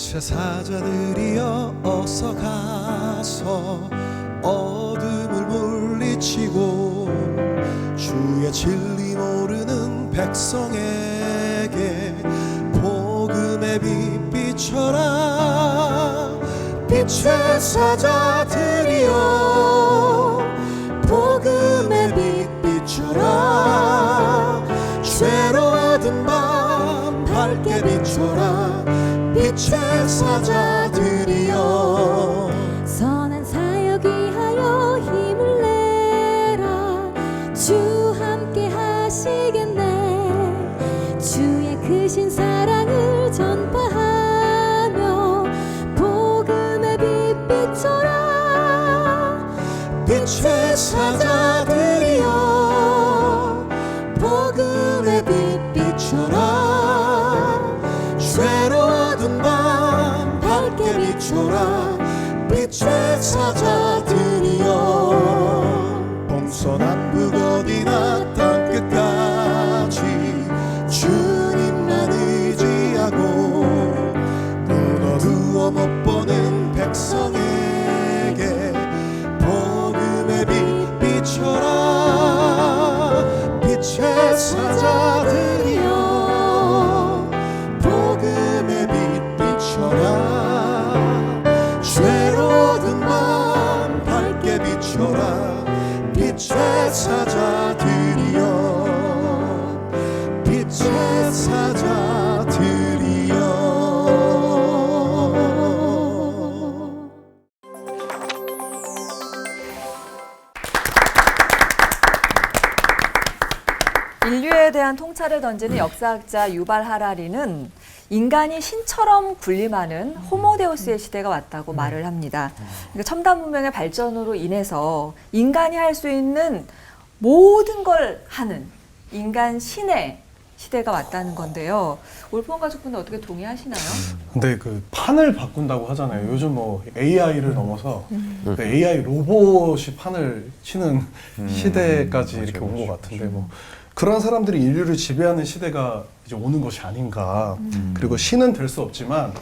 빛의 사자들이여 어서 가서 어둠을 물리치고 주의 진리 모르는 백성에게 복음의 빛 비춰라. 빛의 사자들이여 복음의 빛 비춰라. 죄로 어두운 밤 밝게 비춰라. 빛의 사자들이여 선한 사역 위하여 힘을 내라. 주 함께 하시겠네. 주의 크신 사랑을 전파하며 복음의 빛 비춰라. 빛의 사자들이여 복음의 빛 비춰라. 죄로 어두운 밤 밝게 비춰라. 빛의 사자들이여 동서남북 어디나 땅끝까지 주님만 의지하고 눈 어두워 못 보는 백성에게 복음의 빛 비춰라. 빛의 사자들이여 복음의 빛 비춰라. 죄로 어두운 밤 밝게 비춰라. 빛의 사자들이여 빛의 사자들이여. 인류에 대한 통찰을 던지는 역사학자 유발 하라리는 인간이 신처럼 군림하는 호모데우스의 시대가 왔다고 말을 합니다. 그러니까 첨단 문명의 발전으로 인해서 인간이 할 수 있는 모든 걸 하는 인간 신의 시대가 왔다는 건데요. 올폰 가족분은 어떻게 동의하시나요? 근데 그 판을 바꾼다고 하잖아요. 요즘 뭐 AI를 넘어서 그 AI 로봇이 판을 치는 시대까지 이렇게 온 것 같은데 뭐 그런 사람들이 인류를 지배하는 시대가 이제 오는 것이 아닌가. 그리고 신은 될 수 없지만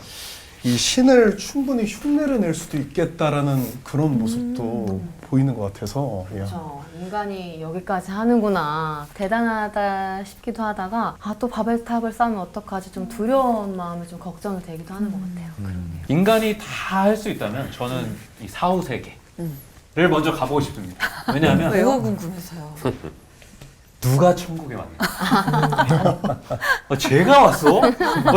이 신을 충분히 흉내를 낼 수도 있겠다라는 그런 모습도 보이는 것 같아서. 그렇죠. 인간이 여기까지 하는구나, 대단하다 싶기도 하다가 또 바벨탑을 쌓으면 어떡하지, 좀 두려운 마음에 좀 걱정이 되기도 하는 것 같아요. 인간이 다 할 수 있다면 저는 이 사후 세계를 먼저 가보고 싶습니다. 왜냐하면 왜요? 궁금해서요. 누가 천국에 왔나? 제가 왔어?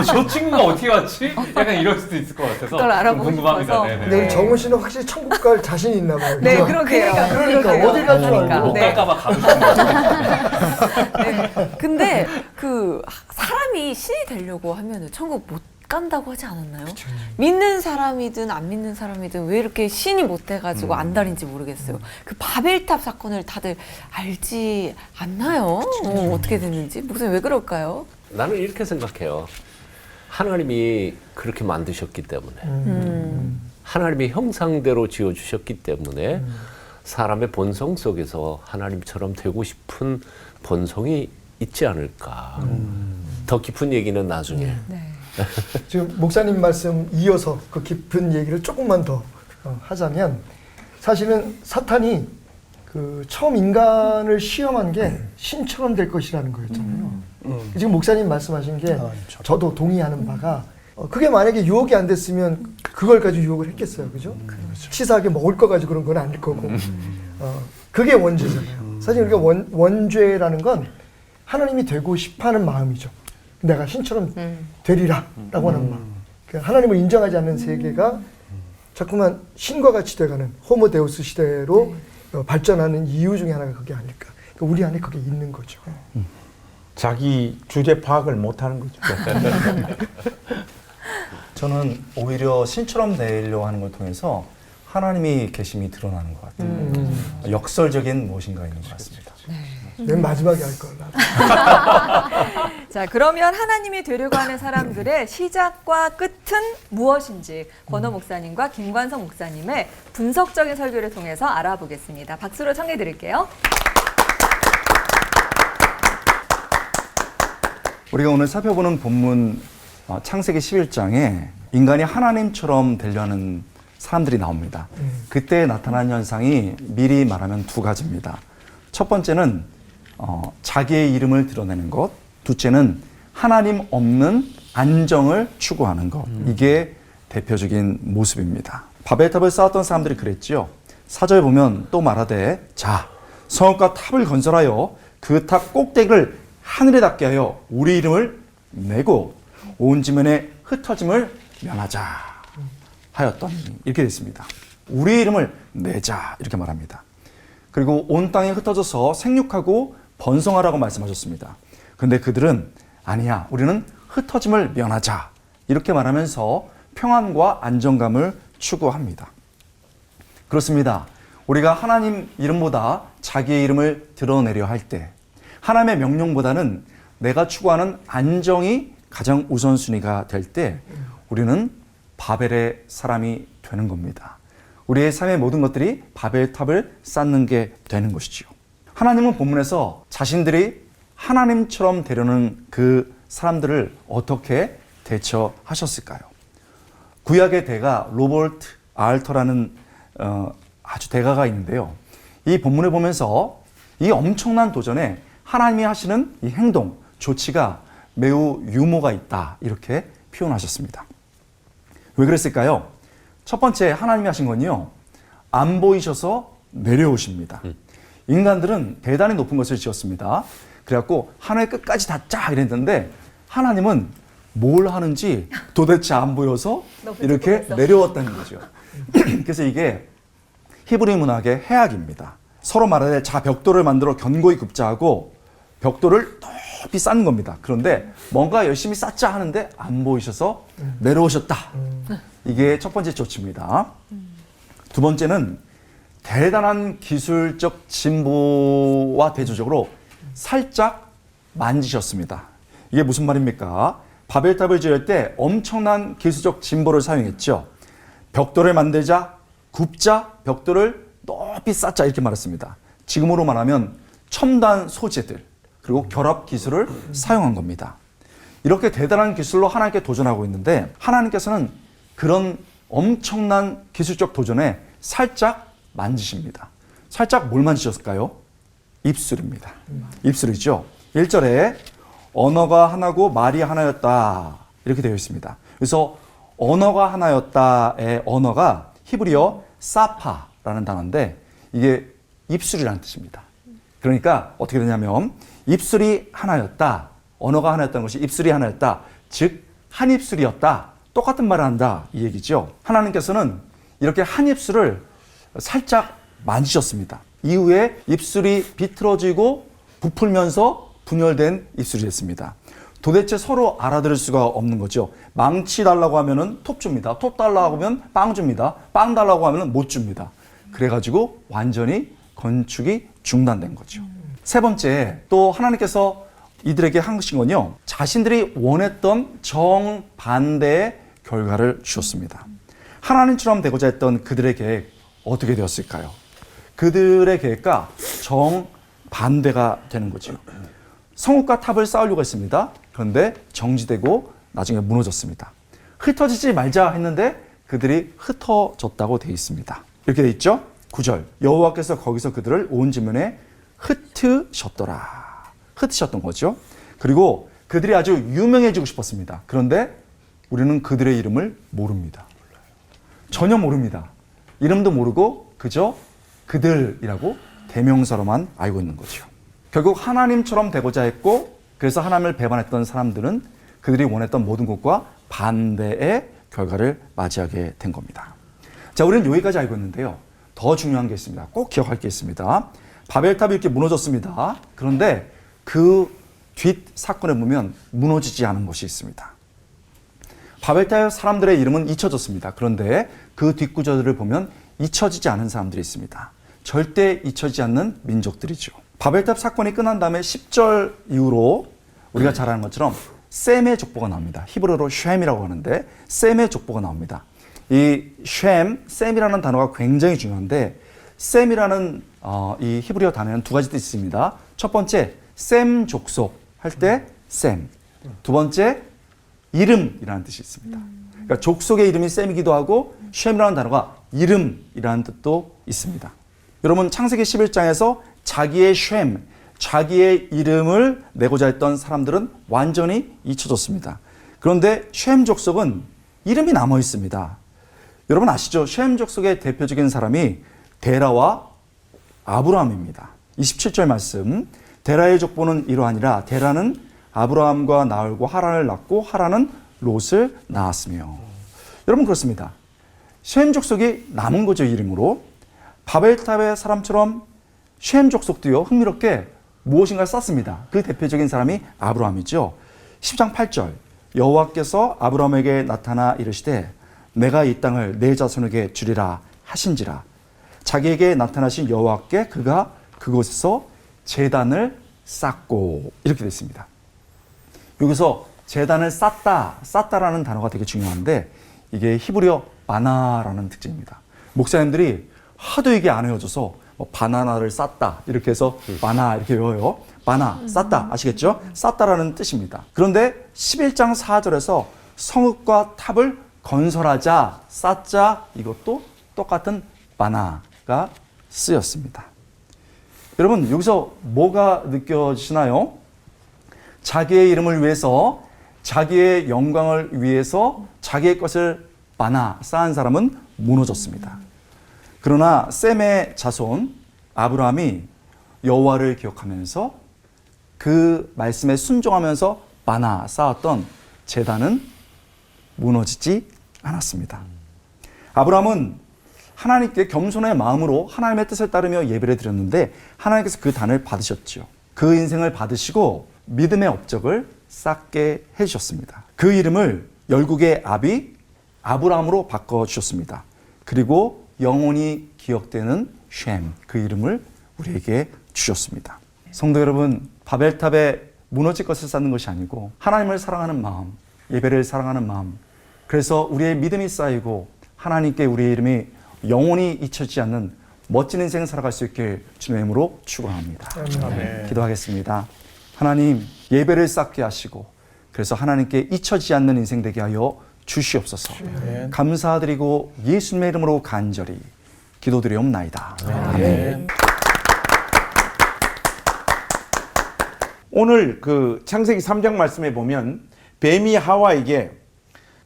저 친구가 어떻게 왔지? 약간 이럴 수도 있을 것 같아서 그걸 알아보고 좀 궁금합니다. 싶어서. 네네. 근데 우리 정훈 씨는 확실히 천국 갈 자신이 있나 봐요. 네, 그죠? 그러게요. 그러니까 어딜 갈 줄 알고. 못 갈까봐 가고 싶은 거예요. 근데 그 사람이 신이 되려고 하면은 천국 못 간다고 하지 않았나요? 믿는 사람이든 안 믿는 사람이든 왜 이렇게 신이 못 돼가지고 안달인지 모르겠어요. 그 바벨탑 사건을 다들 알지 않나요? 어떻게 됐는지. 목사님 왜 그럴까요? 나는 이렇게 생각해요. 하나님이 그렇게 만드셨기 때문에 하나님의 형상대로 지어주셨기 때문에 사람의 본성 속에서 하나님처럼 되고 싶은 본성이 있지 않을까. 더 깊은 얘기는 나중에. 지금 목사님 말씀 이어서 그 깊은 얘기를 조금만 더 하자면, 사실은 사탄이 그 처음 인간을 시험한 게 신처럼 될 것이라는 거였잖아요. 지금 목사님 말씀하신 게 저도 동의하는 바가, 그게 만약에 유혹이 안 됐으면 그걸 가지고 유혹을 했겠어요, 그죠? 치사하게 먹을 거 가지고 그런 건 아닐 거고. 그게 원죄잖아요. 사실 우리가 원죄라는 건 하나님이 되고 싶어하는 마음이죠. 내가 신처럼 되리라 라고 하는 마음. 하나님을 인정하지 않는 세계가 자꾸만 신과 같이 돼가는 호모데우스 시대로 발전하는 이유 중에 하나가 그게 아닐까. 그러니까 우리 안에 그게 있는 거죠. 자기 주제 파악을 못하는 거죠. 저는 오히려 신처럼 되려고 하는 걸 통해서 하나님이 계심이 드러나는 것 같아요. 역설적인 무엇인가 있는 것 같습니다. 맨 마지막에 할 걸. 자, 그러면 하나님이 되려고 하는 사람들의 시작과 끝은 무엇인지 권호 목사님과 김관성 목사님의 분석적인 설교를 통해서 알아보겠습니다. 박수로 청해 드릴게요. 우리가 오늘 살펴보는 본문 창세기 11장에 인간이 하나님처럼 되려는 사람들이 나옵니다. 그때 나타난 현상이 미리 말하면 두 가지입니다. 첫 번째는 자기의 이름을 드러내는 것, 둘째는 하나님 없는 안정을 추구하는 것. 이게 대표적인 모습입니다. 바벨탑을 쌓았던 사람들이 그랬지요. 4절에 보면 또 말하되 자 성읍과 탑을 건설하여 그 탑 꼭대기를 하늘에 닿게 하여 우리 이름을 내고 온 지면에 흩어짐을 면하자 하였더니 이렇게 됐습니다. 우리 이름을 내자 이렇게 말합니다. 그리고 온 땅에 흩어져서 생육하고 번성하라고 말씀하셨습니다. 그런데 그들은 아니야 우리는 흩어짐을 면하자 이렇게 말하면서 평안과 안정감을 추구합니다. 그렇습니다. 우리가 하나님 이름보다 자기의 이름을 드러내려 할 때 하나님의 명령보다는 내가 추구하는 안정이 가장 우선순위가 될 때 우리는 바벨의 사람이 되는 겁니다. 우리의 삶의 모든 것들이 바벨탑을 쌓는 게 되는 것이지요. 하나님은 본문에서 자신들이 하나님처럼 되려는 그 사람들을 어떻게 대처하셨을까요? 구약의 대가 로버트 알터라는 아주 대가가 있는데요. 이 본문을 보면서 이 엄청난 도전에 하나님이 하시는 이 행동, 조치가 매우 유머가 있다 이렇게 표현하셨습니다. 왜 그랬을까요? 첫 번째 하나님이 하신 건요. 안 보이셔서 내려오십니다. 인간들은 대단히 높은 것을 지었습니다. 그래갖고 하늘 끝까지 닿자 이랬는데 하나님은 뭘 하는지 도대체 안 보여서 이렇게 내려왔다는 거죠. 그래서 이게 히브리 문학의 해악입니다. 서로 말하되 자 벽돌을 만들어 견고히 굽자하고 벽돌을 높이 쌓는 겁니다. 그런데 뭔가 열심히 쌓자 하는데 안 보이셔서 내려오셨다. 이게 첫 번째 조치입니다. 두 번째는 대단한 기술적 진보와 대조적으로 살짝 만지셨습니다. 이게 무슨 말입니까? 바벨탑을 지을 때 엄청난 기술적 진보를 사용했죠. 벽돌을 만들자, 굽자, 벽돌을 높이 쌓자 이렇게 말했습니다. 지금으로 말하면 첨단 소재들 그리고 결합 기술을 사용한 겁니다. 이렇게 대단한 기술로 하나님께 도전하고 있는데 하나님께서는 그런 엄청난 기술적 도전에 살짝 만지십니다. 살짝 뭘 만지셨을까요? 입술입니다. 입술이죠. 1절에 언어가 하나고 말이 하나였다 이렇게 되어 있습니다. 그래서 언어가 하나였다의 언어가 히브리어 사파라는 단어인데 이게 입술이라는 뜻입니다. 그러니까 어떻게 되냐면 입술이 하나였다. 언어가 하나였다는 것이 입술이 하나였다. 즉 한 입술이었다. 똑같은 말을 한다 이 얘기죠. 하나님께서는 이렇게 한 입술을 살짝 만지셨습니다. 이후에 입술이 비틀어지고 부풀면서 분열된 입술이 됐습니다. 도대체 서로 알아들을 수가 없는 거죠. 망치 달라고 하면은 톱 줍니다. 톱 달라고 하면 빵 줍니다. 빵 달라고 하면은 못 줍니다. 그래가지고 완전히 건축이 중단된 거죠. 세 번째, 또 하나님께서 이들에게 하신 건요. 자신들이 원했던 정반대의 결과를 주셨습니다. 하나님처럼 되고자 했던 그들의 계획 어떻게 되었을까요? 그들의 계획과 정반대가 되는 거죠. 성읍과 탑을 쌓으려고 했습니다. 그런데 정지되고 나중에 무너졌습니다. 흩어지지 말자 했는데 그들이 흩어졌다고 되어 있습니다. 이렇게 되어 있죠. 9절 여호와께서 거기서 그들을 온 지면에 흩으셨더라. 흩으셨던 거죠. 그리고 그들이 아주 유명해지고 싶었습니다. 그런데 우리는 그들의 이름을 모릅니다. 전혀 모릅니다. 이름도 모르고 그저 그들이라고 대명사로만 알고 있는 거죠. 결국 하나님처럼 되고자 했고 그래서 하나님을 배반했던 사람들은 그들이 원했던 모든 것과 반대의 결과를 맞이하게 된 겁니다. 자, 우리는 여기까지 알고 있는데요. 더 중요한 게 있습니다. 꼭 기억할 게 있습니다. 바벨탑이 이렇게 무너졌습니다. 그런데 그 뒷 사건에 보면 무너지지 않은 것이 있습니다. 바벨탑 사람들의 이름은 잊혀졌습니다. 그런데 그 뒷구절을 보면 잊혀지지 않은 사람들이 있습니다. 절대 잊혀지지 않는 민족들이죠. 바벨탑 사건이 끝난 다음에 10절 이후로 우리가 잘 아는 것처럼 셈의 족보가 나옵니다. 히브리어로 쉔이라고 하는데 셈의 족보가 나옵니다. 이 셈이라는 단어가 굉장히 중요한데 셈이라는 이 히브리어 단어에는 두 가지 뜻이 있습니다. 첫 번째 셈 족속 할 때 셈, 두 번째 이름이라는 뜻이 있습니다. 그러니까 그러니까 족속의 이름이 셈이기도 하고 쉔이라는 단어가 이름이라는 뜻도 있습니다. 여러분 창세기 11장에서 자기의 쉔, 자기의 이름을 내고자 했던 사람들은 완전히 잊혀졌습니다. 그런데 쉔 족속은 이름이 남아 있습니다. 여러분 아시죠? 쉔 족속의 대표적인 사람이 데라와 아브라함입니다. 27절 말씀, 데라의 족보는 이러하니라. 데라는 아브라함과 나홀과 하란을 낳고 하란은 롯을 낳았으며. 여러분 그렇습니다. 쉔 족속이 남은 거죠, 이름으로. 바벨탑의 사람처럼 쉔 족속도요, 흥미롭게 무엇인가 쌌습니다. 그 대표적인 사람이 아브라함이죠. 10장 8절, 여호와께서 아브라함에게 나타나 이르시되 내가 이 땅을 내 자손에게 주리라 하신지라. 자기에게 나타나신 여호와께 그가 그곳에서 제단을 쌓고, 이렇게 됐습니다. 여기서 제단을 쌓다라는 단어가 되게 중요한데 이게 히브리어 바나라는 특징입니다. 목사님들이 하도 이게 안 외워져서 뭐 바나나를 쌓다 이렇게 해서 바나 이렇게 외워요. 바나, 쌓다 아시겠죠? 쌓다라는 뜻입니다. 그런데 11장 4절에서 성읍과 탑을 건설하자, 쌓자, 이것도 똑같은 바나가 쓰였습니다. 여러분 여기서 뭐가 느껴지시나요? 자기의 이름을 위해서, 자기의 영광을 위해서 자기의 것을 바나 쌓은 사람은 무너졌습니다. 그러나 셈의 자손 아브라함이 여호와를 기억하면서 그 말씀에 순종하면서 바나 쌓았던 제단은 무너지지 않았습니다. 아브라함은 하나님께 겸손의 마음으로 하나님의 뜻을 따르며 예배를 드렸는데 하나님께서 그 단을 받으셨죠. 그 인생을 받으시고 믿음의 업적을 쌓게 해주셨습니다. 그 이름을 열국의 아비 아브라함으로 바꿔주셨습니다. 그리고 영원히 기억되는 쉔, 그 이름을 우리에게 주셨습니다. 성도 여러분, 바벨탑에 무너질 것을 쌓는 것이 아니고 하나님을 사랑하는 마음, 예배를 사랑하는 마음, 그래서 우리의 믿음이 쌓이고 하나님께 우리의 이름이 영원히 잊혀지지 않는 멋진 인생을 살아갈 수 있길 주님의 이름으로 축원합니다. 아멘. 기도하겠습니다. 하나님, 예배를 쌓게 하시고 그래서 하나님께 잊혀지지 않는 인생 되게 하여 주시옵소서. 감사드리고 예수님의 이름으로 간절히 기도드리옵나이다. 아멘. 오늘 그 창세기 3장 말씀에 보면 뱀이 하와에게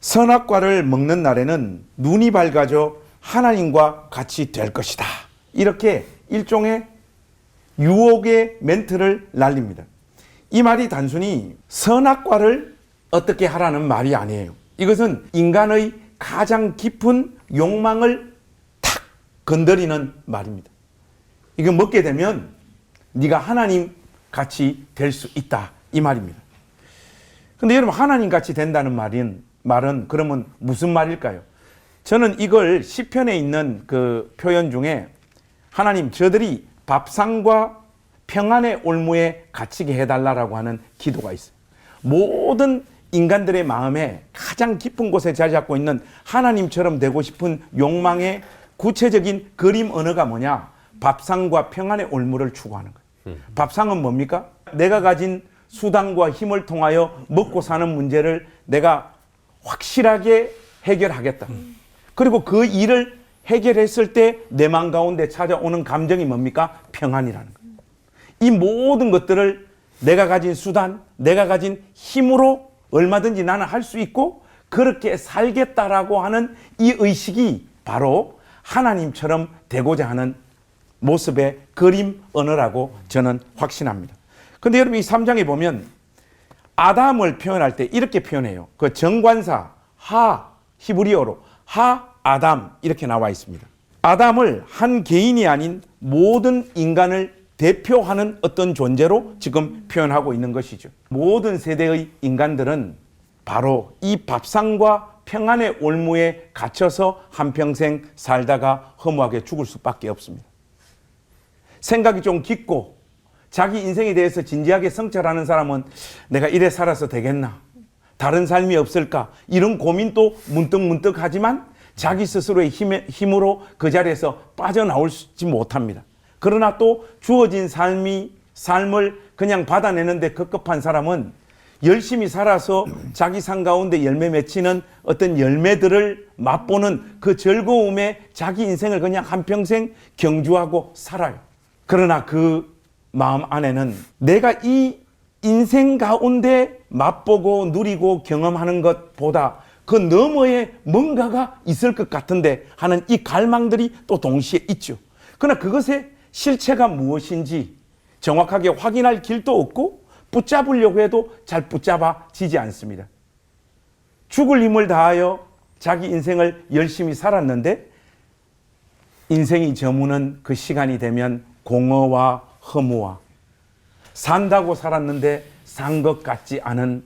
선악과를 먹는 날에는 눈이 밝아져 하나님과 같이 될 것이다. 이렇게 일종의 유혹의 멘트를 날립니다. 이 말이 단순히 선악과를 어떻게 하라는 말이 아니에요. 이것은 인간의 가장 깊은 욕망을 탁 건드리는 말입니다. 이거 먹게 되면 네가 하나님 같이 될 수 있다, 이 말입니다. 근데 여러분, 하나님 같이 된다는 말은 그러면 무슨 말일까요? 저는 이걸 시편에 있는 그 표현 중에 하나님, 저들이 밥상과 평안의 올무에 갇히게 해달라고 하는 기도가 있어요. 모든 인간들의 마음에 가장 깊은 곳에 자리 잡고 있는 하나님처럼 되고 싶은 욕망의 구체적인 그림 언어가 뭐냐? 밥상과 평안의 올무를 추구하는 거예요. 밥상은 뭡니까? 내가 가진 수단과 힘을 통하여 먹고 사는 문제를 내가 확실하게 해결하겠다. 그리고 그 일을 해결했을 때 내 마음 가운데 찾아오는 감정이 뭡니까? 평안이라는 거예요. 이 모든 것들을 내가 가진 수단, 내가 가진 힘으로 얼마든지 나는 할 수 있고 그렇게 살겠다라고 하는 이 의식이 바로 하나님처럼 되고자 하는 모습의 그림 언어라고 저는 확신합니다. 근데 여러분, 이 3장에 보면 아담을 표현할 때 이렇게 표현해요. 그 정관사 하, 히브리어로 하 아담 이렇게 나와 있습니다. 아담을 한 개인이 아닌 모든 인간을 대표하는 어떤 존재로 지금 표현하고 있는 것이죠. 모든 세대의 인간들은 바로 이 밥상과 평안의 올무에 갇혀서 한평생 살다가 허무하게 죽을 수밖에 없습니다. 생각이 좀 깊고 자기 인생에 대해서 진지하게 성찰하는 사람은 내가 이래 살아서 되겠나? 다른 삶이 없을까? 이런 고민도 문득문득 하지만 자기 스스로의 힘으로 그 자리에서 빠져나올지 못합니다. 그러나 또 주어진 삶을 그냥 받아내는데 급급한 사람은 열심히 살아서 자기 삶 가운데 열매 맺히는 어떤 열매들을 맛보는 그 즐거움에 자기 인생을 그냥 한평생 경주하고 살아요. 그러나 그 마음 안에는 내가 이 인생 가운데 맛보고 누리고 경험하는 것보다 그 너머에 뭔가가 있을 것 같은데 하는 이 갈망들이 또 동시에 있죠. 그러나 그것의 실체가 무엇인지 정확하게 확인할 길도 없고 붙잡으려고 해도 잘 붙잡아지지 않습니다. 죽을 힘을 다하여 자기 인생을 열심히 살았는데 인생이 저무는 그 시간이 되면 공허와 허무와 산다고 살았는데 산 것 같지 않은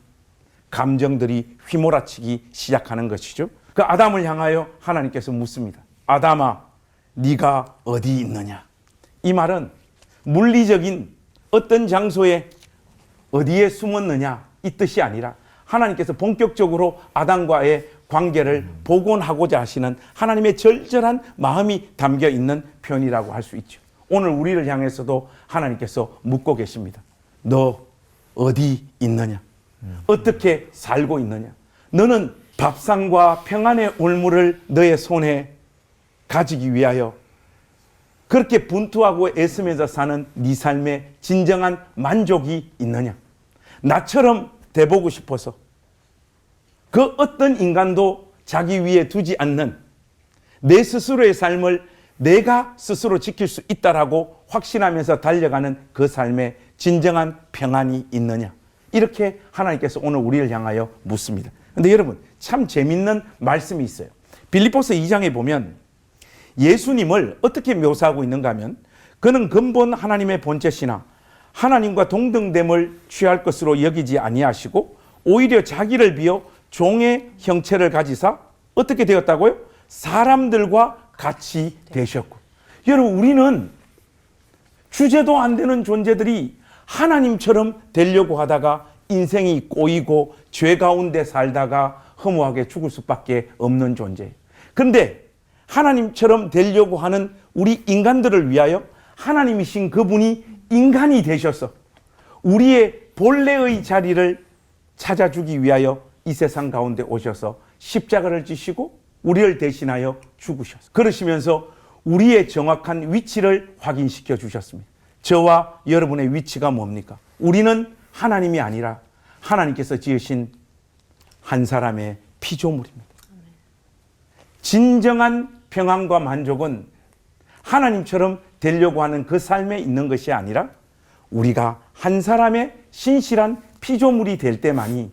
감정들이 휘몰아치기 시작하는 것이죠. 그 아담을 향하여 하나님께서 묻습니다. 아담아, 네가 어디 있느냐? 이 말은 물리적인 어떤 장소에 어디에 숨었느냐 이 뜻이 아니라 하나님께서 본격적으로 아담과의 관계를 복원하고자 하시는 하나님의 절절한 마음이 담겨 있는 표현이라고 할 수 있죠. 오늘 우리를 향해서도 하나님께서 묻고 계십니다. 너 어디 있느냐? 어떻게 살고 있느냐? 너는 밥상과 평안의 울물을 너의 손에 가지기 위하여 그렇게 분투하고 애쓰면서 사는 네 삶에 진정한 만족이 있느냐? 나처럼 돼보고 싶어서 그 어떤 인간도 자기 위에 두지 않는 내 스스로의 삶을 내가 스스로 지킬 수 있다라고 확신하면서 달려가는 그 삶에 진정한 평안이 있느냐? 이렇게 하나님께서 오늘 우리를 향하여 묻습니다. 그런데 여러분 참 재밌는 말씀이 있어요. 빌립보서 2장에 보면 예수님을 어떻게 묘사하고 있는가 하면 그는 근본 하나님의 본체시나 하나님과 동등됨을 취할 것으로 여기지 아니하시고 오히려 자기를 비어 종의 형체를 가지사 어떻게 되었다고요? 사람들과 같이 되셨고. 여러분 우리는 주제도 안 되는 존재들이 하나님처럼 되려고 하다가 인생이 꼬이고 죄 가운데 살다가 허무하게 죽을 수밖에 없는 존재예요. 그런데 하나님처럼 되려고 하는 우리 인간들을 위하여 하나님이신 그분이 인간이 되셔서 우리의 본래의 자리를 찾아주기 위하여 이 세상 가운데 오셔서 십자가를 지시고 우리를 대신하여 죽으셨어요. 그러시면서 우리의 정확한 위치를 확인시켜 주셨습니다. 저와 여러분의 위치가 뭡니까? 우리는 하나님이 아니라 하나님께서 지으신 한 사람의 피조물입니다. 진정한 평안과 만족은 하나님처럼 되려고 하는 그 삶에 있는 것이 아니라 우리가 한 사람의 신실한 피조물이 될 때만이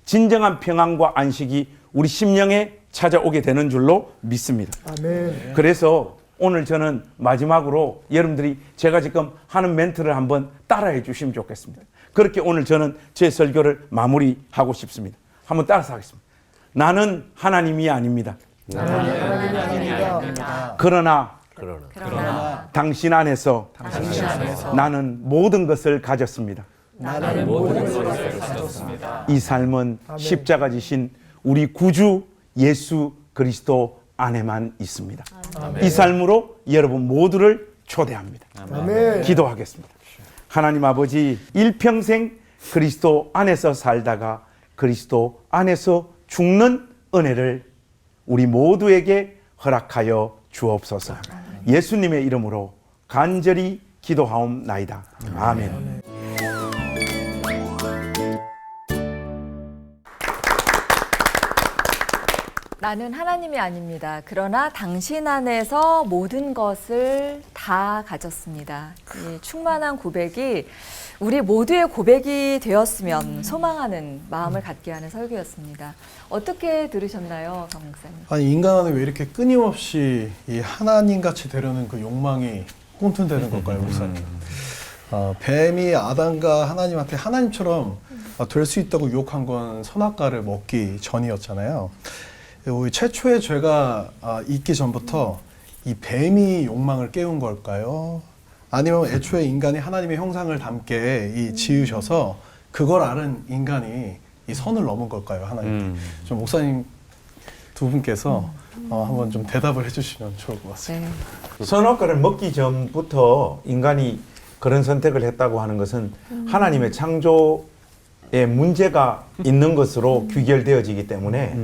진정한 평안과 안식이 우리 심령에 찾아오게 되는 줄로 믿습니다. 아멘. 그래서 오늘 저는 마지막으로 여러분들이 제가 지금 하는 멘트를 한번 따라해 주시면 좋겠습니다. 그렇게 오늘 저는 제 설교를 마무리하고 싶습니다. 한번 따라서 하겠습니다. 나는 하나님이 아닙니다. 그러나 당신 안에서 나는 모든 것을 가졌습니다. 이 삶은 십자가 지신 우리 구주 예수 그리스도 안에만 있습니다. 이 삶으로 여러분 모두를 초대합니다. 기도하겠습니다. 하나님 아버지, 일평생 그리스도 안에서 살다가 그리스도 안에서 죽는 은혜를 우리 모두에게 허락하여 주옵소서. 예수님의 이름으로 간절히 기도하옵나이다. 아멘. 나는 하나님이 아닙니다. 그러나 당신 안에서 모든 것을 다 가졌습니다. 이 충만한 고백이 우리 모두의 고백이 되었으면 소망하는 마음을 갖게 하는 설교였습니다. 어떻게 들으셨나요, 강 목사님? 아니 인간 안에 왜 이렇게 끊임없이 이 하나님같이 되려는 그 욕망이 꿈틀대는 걸까요, 목사님? 뱀이 아담과 하나님한테 하나님처럼 될 수 있다고 유혹한 건 선악과를 먹기 전이었잖아요. 우리 최초의 죄가 있기 전부터 이 뱀이 욕망을 깨운 걸까요? 아니면 애초에 인간이 하나님의 형상을 담게 지으셔서 그걸 아는 인간이 이 선을 넘은 걸까요, 하나님? 좀 목사님 두 분께서 한번 좀 대답을 해주시면 좋을 것 같습니다. 네. 선악과를 먹기 전부터 인간이 그런 선택을 했다고 하는 것은 하나님의 창조 문제가 있는 것으로 귀결되어지기 때문에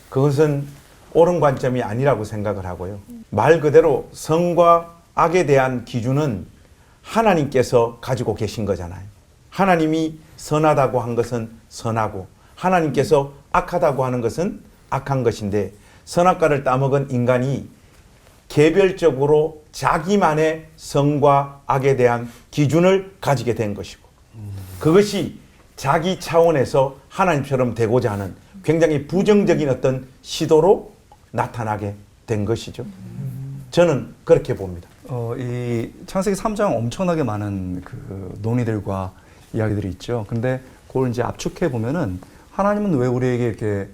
그것은 옳은 관점이 아니라고 생각을 하고요. 말 그대로 선과 악에 대한 기준은 하나님께서 가지고 계신 거잖아요. 하나님이 선하다고 한 것은 선하고 하나님께서 악하다고 하는 것은 악한 것인데 선악과를 따먹은 인간이 개별적으로 자기만의 선과 악에 대한 기준을 가지게 된 것이고 그것이 자기 차원에서 하나님처럼 되고자 하는 굉장히 부정적인 어떤 시도로 나타나게 된 것이죠. 저는 그렇게 봅니다. 이 창세기 3장 엄청나게 많은 그 논의들과 이야기들이 있죠. 근데 그걸 이제 압축해 보면은 하나님은 왜 우리에게 이렇게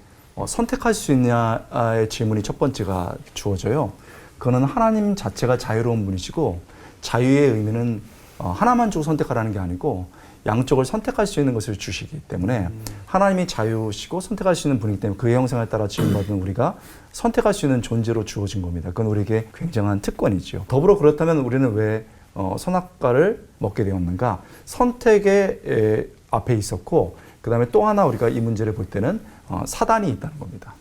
선택할 수 있냐의 질문이 첫 번째가 주어져요. 그거는 하나님 자체가 자유로운 분이시고 자유의 의미는 하나만 주고 선택하라는 게 아니고 양쪽을 선택할 수 있는 것을 주시기 때문에 하나님이 자유시고 선택할 수 있는 분이기 때문에 그의 형상을 따라 지음받은 우리가 선택할 수 있는 존재로 주어진 겁니다. 그건 우리에게 굉장한 특권이죠. 더불어 그렇다면 우리는 왜 선악과를 먹게 되었는가? 선택의 앞에 있었고 그 다음에 또 하나 우리가 이 문제를 볼 때는 사단이 있다는 겁니다.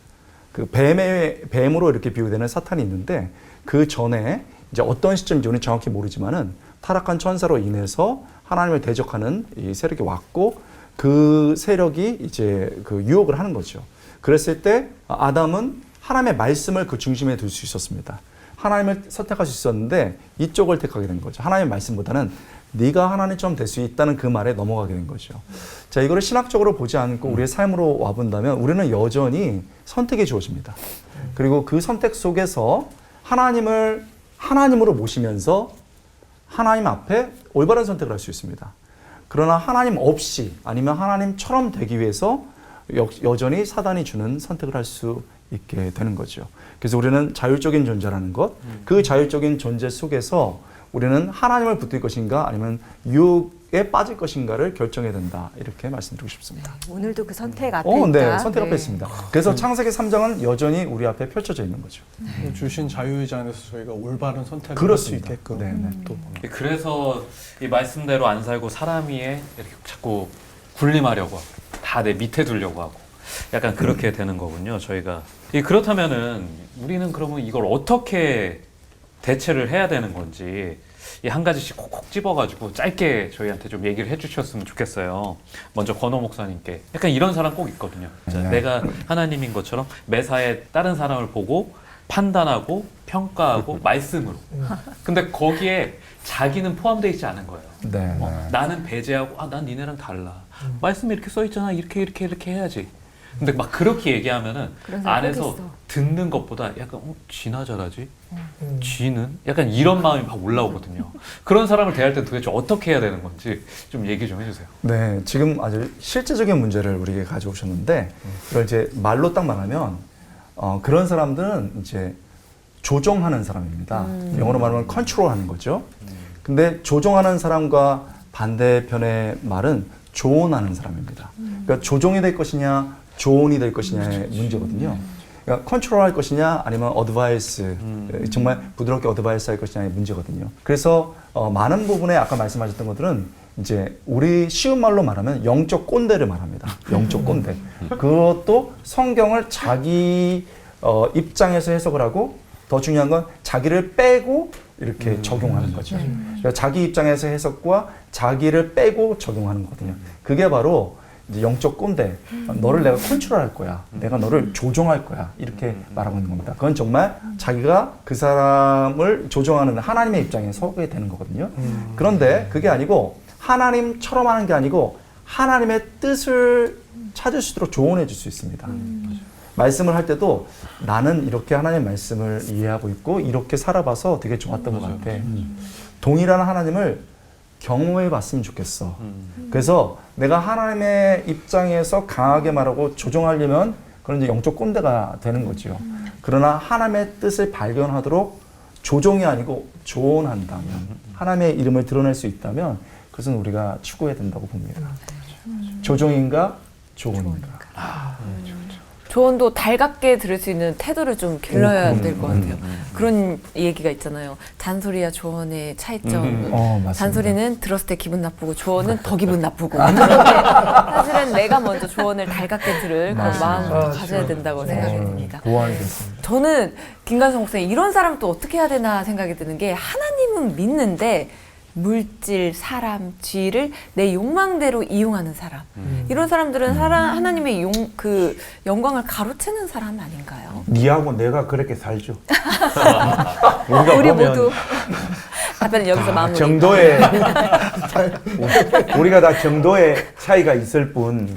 그 뱀으로 이렇게 비유되는 사탄이 있는데 그 전에 이제 어떤 시점인지 우리는 정확히 모르지만은 타락한 천사로 인해서 하나님을 대적하는 이 세력이 왔고 그 세력이 이제 그 유혹을 하는 거죠. 그랬을 때 아담은 하나님의 말씀을 그 중심에 둘 수 있었습니다. 하나님을 선택할 수 있었는데 이쪽을 택하게 된 거죠. 하나님의 말씀보다는 네가 하나님처럼 될 수 있다는 그 말에 넘어가게 된 거죠. 자, 이거를 신학적으로 보지 않고 우리의 삶으로 와본다면 우리는 여전히 선택이 주어집니다. 그리고 그 선택 속에서 하나님을 하나님으로 모시면서 하나님 앞에 올바른 선택을 할 수 있습니다. 그러나 하나님 없이 아니면 하나님처럼 되기 위해서 여전히 사단이 주는 선택을 할 수 있게 되는 거죠. 그래서 우리는 자율적인 존재라는 것, 그 자율적인 존재 속에서 우리는 하나님을 붙들 것인가 아니면 유혹에 빠질 것인가를 결정해야 된다. 이렇게 말씀드리고 싶습니다. 네, 오늘도 그 선택 앞에 있다. 네, 선택 앞에 있습니다. 그래서 창세기 3장은 여전히 우리 앞에 펼쳐져 있는 거죠. 주신 자유의지 안에서 저희가 올바른 선택을 할 수 있게끔 또 그래서 이 말씀대로 안 살고 사람 위에 이렇게 자꾸 군림하려고 하고 다 내 밑에 두려고 하고 약간 그렇게 되는 거군요. 저희가 그렇다면은 우리는 그러면 이걸 어떻게 대체를 해야 되는 건지 이 한 가지씩 콕콕 집어가지고 짧게 저희한테 좀 얘기를 해주셨으면 좋겠어요. 먼저 권호 목사님께 약간 이런 사람 꼭 있거든요. 내가 하나님인 것처럼 매사에 다른 사람을 보고 판단하고 평가하고 말씀으로. 근데 거기에 자기는 포함되어 있지 않은 거예요. 나는 배제하고 난 니네랑 달라. 말씀에 이렇게 써 있잖아. 이렇게 해야지. 근데 막 그렇게 얘기하면은 안에서 듣는 것보다 약간 쥐나 잘하지? 쥐는? 약간 이런 마음이 막 올라오거든요. 그런 사람을 대할 때 도대체 어떻게 해야 되는 건지 좀 얘기 좀 해주세요. 네, 지금 아주 실제적인 문제를 우리에게 가져오셨는데 그걸 이제 말로 딱 말하면 그런 사람들은 이제 조종하는 사람입니다. 영어로 말하면 컨트롤하는 거죠. 근데 조종하는 사람과 반대편의 말은 조언하는 사람입니다. 그러니까 조종이 될 것이냐 조언이 될 것이냐의 문제거든요. 그러니까 컨트롤할 것이냐 아니면 어드바이스 정말 부드럽게 어드바이스 할 것이냐의 문제거든요. 그래서 많은 부분에 아까 말씀하셨던 것들은 이제 우리 쉬운 말로 말하면 영적 꼰대를 말합니다. 영적 꼰대. 그것도 성경을 자기 입장에서 해석을 하고 더 중요한 건 자기를 빼고 이렇게 적용하는 거죠. 그러니까 자기 입장에서 해석과 자기를 빼고 적용하는 거거든요. 그게 바로 이제 영적 꼰대. 너를 내가 컨트롤할 거야. 내가 너를 조종할 거야. 이렇게 말하고 있는 겁니다. 그건 정말 자기가 그 사람을 조종하는 하나님의 입장에 서게 되는 거거든요. 그런데 그게 아니고 하나님처럼 하는 게 아니고 하나님의 뜻을 찾을 수 있도록 조언해 줄 수 있습니다. 말씀을 할 때도 나는 이렇게 하나님의 말씀을 이해하고 있고 이렇게 살아봐서 되게 좋았던 것 같아. 동일한 하나님을 경험해 봤으면 좋겠어. 그래서 내가 하나님의 입장에서 강하게 말하고 조종하려면 그런 이제 영적 꼰대가 되는 거죠. 그러나 하나님의 뜻을 발견하도록 조종이 아니고 조언한다면 하나님의 이름을 드러낼 수 있다면 그것은 우리가 추구해야 된다고 봅니다. 조종인가 조언인가. 조언도 달갑게 들을 수 있는 태도를 좀 길러야 될 것 같아요. 그런 얘기가 있잖아요. 잔소리와 조언의 차이점. 맞습니다. 잔소리는 들었을 때 기분 나쁘고 조언은 더 기분 나쁘고. 그런데 사실은 내가 먼저 조언을 달갑게 들을 그런 마음을 가져야 된다고 생각이 듭니다. 보완이 됐습니다. 저는 김관성 목사님 이런 사람 또 어떻게 해야 되나 생각이 드는 게 하나님은 믿는데 물질, 사람, 쥐를 내 욕망대로 이용하는 사람. 이런 사람들은 하나님의 영광을 가로채는 사람 아닌가요? 니하고 내가 그렇게 살죠. 우리 모두 답변은 여기서 마무리. 정도의 우리가 다 정도의 차이가 있을 뿐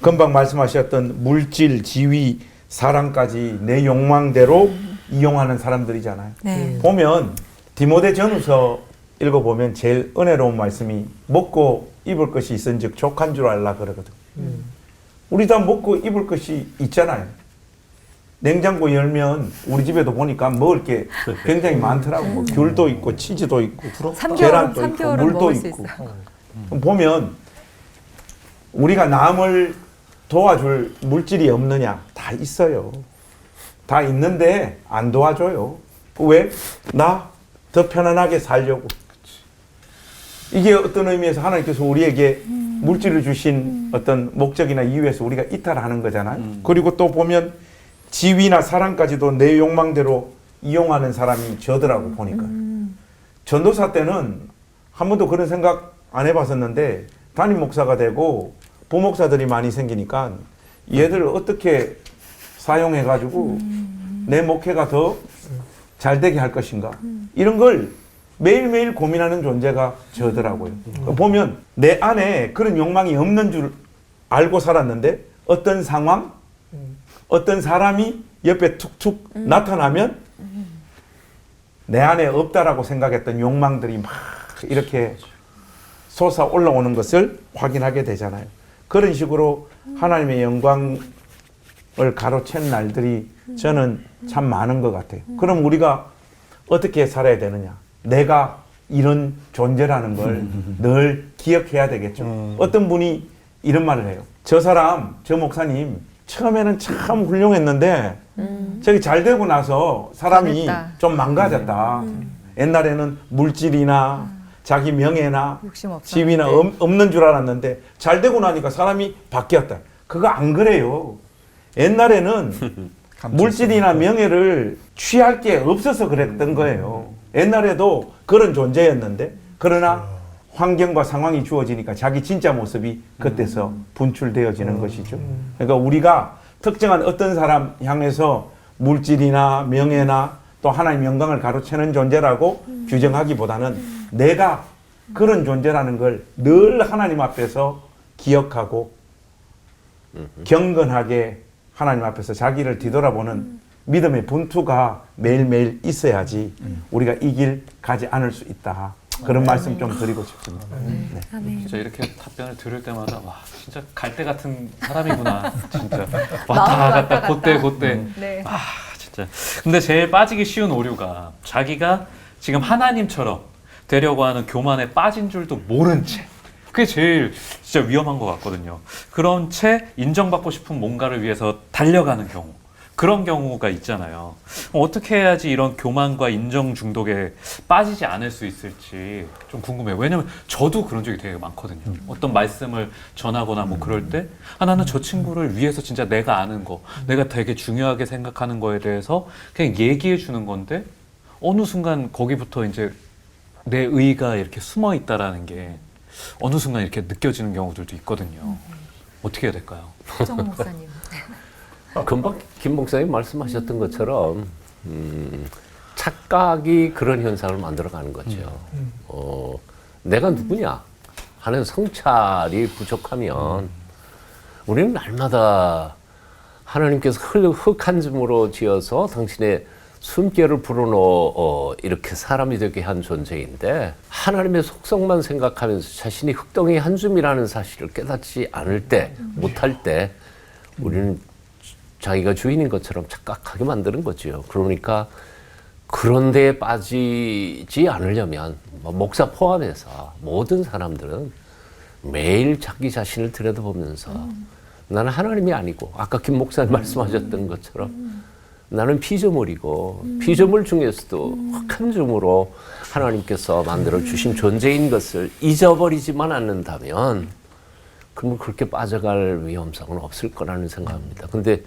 금방 말씀하셨던 물질, 지위, 사랑까지 내 욕망대로 이용하는 사람들이잖아요. 네. 보면 디모데 전후서 읽어보면 제일 은혜로운 말씀이 먹고 입을 것이 있은즉 족한 줄 알라 그러거든. 우리 다 먹고 입을 것이 있잖아요. 냉장고 열면 우리 집에도 보니까 먹을 게 굉장히 많더라고. 뭐 귤도 있고 치즈도 있고 계란도 있고 물도 있고. 보면 우리가 남을 도와줄 물질이 없느냐? 다 있어요. 다 있는데 안 도와줘요. 왜? 나 더 편안하게 살려고. 이게 어떤 의미에서 하나님께서 우리에게 물질을 주신 어떤 목적이나 이유에서 우리가 이탈하는 거잖아요. 그리고 또 보면 지위나 사랑까지도 내 욕망대로 이용하는 사람이 저더라고 보니까. 전도사 때는 한 번도 그런 생각 안 해봤었는데 담임 목사가 되고 부목사들이 많이 생기니까 얘들을 어떻게 사용해가지고 내 목회가 더 잘 되게 할 것인가. 이런 걸 매일매일 고민하는 존재가 저더라고요. 보면 내 안에 그런 욕망이 없는 줄 알고 살았는데 어떤 상황, 어떤 사람이 옆에 툭툭 나타나면 내 안에 없다라고 생각했던 욕망들이 막 이렇게 솟아 올라오는 것을 확인하게 되잖아요. 그런 식으로 하나님의 영광을 가로챈 날들이 저는 참 많은 것 같아요. 그럼 우리가 어떻게 살아야 되느냐? 내가 이런 존재라는 걸 늘 기억해야 되겠죠. 어떤 분이 이런 말을 해요. 저 사람, 저 목사님 처음에는 참 훌륭했는데 저기 잘 되고 나서 사람이 좀 망가졌다. 옛날에는 물질이나 자기 명예나 지위나 없는 줄 알았는데 잘 되고 나니까 사람이 바뀌었다. 그거 안 그래요. 옛날에는 물질이나 명예를 취할 게 없어서 그랬던 거예요. 옛날에도 그런 존재였는데 그러나 환경과 상황이 주어지니까 자기 진짜 모습이 그때서 분출되어지는 것이죠. 그러니까 우리가 특정한 어떤 사람 향해서 물질이나 명예나 또 하나님 영광을 가로채는 존재라고 규정하기보다는 내가 그런 존재라는 걸 늘 하나님 앞에서 기억하고 경건하게 하나님 앞에서 자기를 뒤돌아보는 믿음의 분투가 매일매일 있어야지 우리가 이 길 가지 않을 수 있다. 그런 말씀 좀 드리고 싶습니다. 네. 진짜 이렇게 답변을 들을 때마다 와 진짜 갈대 같은 사람이구나. 진짜 왔다 갔다 곧대. 네. 아 진짜. 근데 제일 빠지기 쉬운 오류가 자기가 지금 하나님처럼 되려고 하는 교만에 빠진 줄도 모른 채. 그게 제일 진짜 위험한 것 같거든요. 그런 채 인정받고 싶은 뭔가를 위해서 달려가는 경우. 그런 경우가 있잖아요. 어떻게 해야지 이런 교만과 인정 중독에 빠지지 않을 수 있을지 좀 궁금해요. 왜냐면 저도 그런 적이 되게 많거든요. 어떤 말씀을 전하거나 뭐 그럴 때 나는 저 친구를 위해서 진짜 내가 아는 거, 내가 되게 중요하게 생각하는 거에 대해서 그냥 얘기해 주는 건데 어느 순간 거기부터 이제 내 의가 이렇게 숨어 있다라는 게 어느 순간 이렇게 느껴지는 경우들도 있거든요. 어떻게 해야 될까요? 정 목사님. 금방 김 목사님 말씀하셨던 것처럼 착각이 그런 현상을 만들어가는 거죠. 내가 누구냐 하는 성찰이 부족하면 우리는 날마다 하나님께서 흙 한 줌으로 지어서 당신의 숨결을 불어넣어 이렇게 사람이 되게 한 존재인데 하나님의 속성만 생각하면서 자신이 흙덩이 한 줌이라는 사실을 깨닫지 않을 때, 못할 때 우리는 자기가 주인인 것처럼 착각하게 만드는 거죠. 그러니까 그런 데에 빠지지 않으려면 목사 포함해서 모든 사람들은 매일 자기 자신을 들여다보면서 나는 하나님이 아니고 아까 김 목사님 말씀하셨던 것처럼 나는 피조물이고 피조물 중에서도 한 줌으로 하나님께서 만들어 주신 존재인 것을 잊어버리지만 않는다면 그러면 그렇게 빠져갈 위험성은 없을 거라는 생각합니다. 근데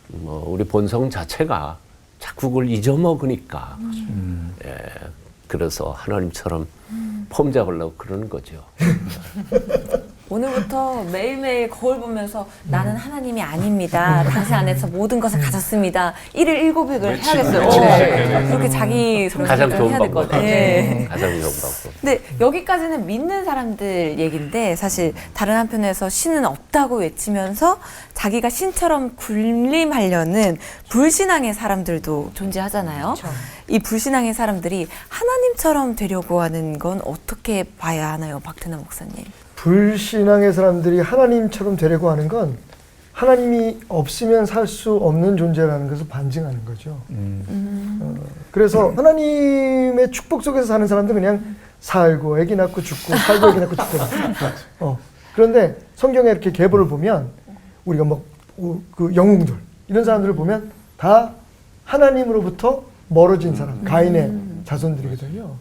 뭐 우리 본성 자체가 자꾸 그걸 잊어먹으니까 예, 그래서 하나님처럼 폼 잡으려고 그러는 거죠. 오늘부터 매일매일 거울 보면서 나는 하나님이 아닙니다. 당신 안에서 모든 것을 가졌습니다. 1일 700을 해야겠어요. 그렇게 자기 가장 성찰을 좋은 해야 될 것 방법. 같아요. 네. 가장 좋은 방법. 근데 여기까지는 믿는 사람들 얘기인데 사실 다른 한편에서 신은 없다고 외치면서 자기가 신처럼 군림하려는 불신앙의 사람들도 존재하잖아요. 이 불신앙의 사람들이 하나님처럼 되려고 하는 건 어떻게 봐야 하나요, 박태남 목사님? 불신앙의 사람들이 하나님처럼 되려고 하는 건 하나님이 없으면 살 수 없는 존재라는 것을 반증하는 거죠. 그래서 하나님의 축복 속에서 사는 사람들은 그냥 살고 애기 낳고 죽고 살고 애기 낳고 죽고 그런데 성경에 이렇게 계보를 보면 우리가 그 영웅들 이런 사람들을 보면 다 하나님으로부터 멀어진 사람, 가인의 자손들이거든요.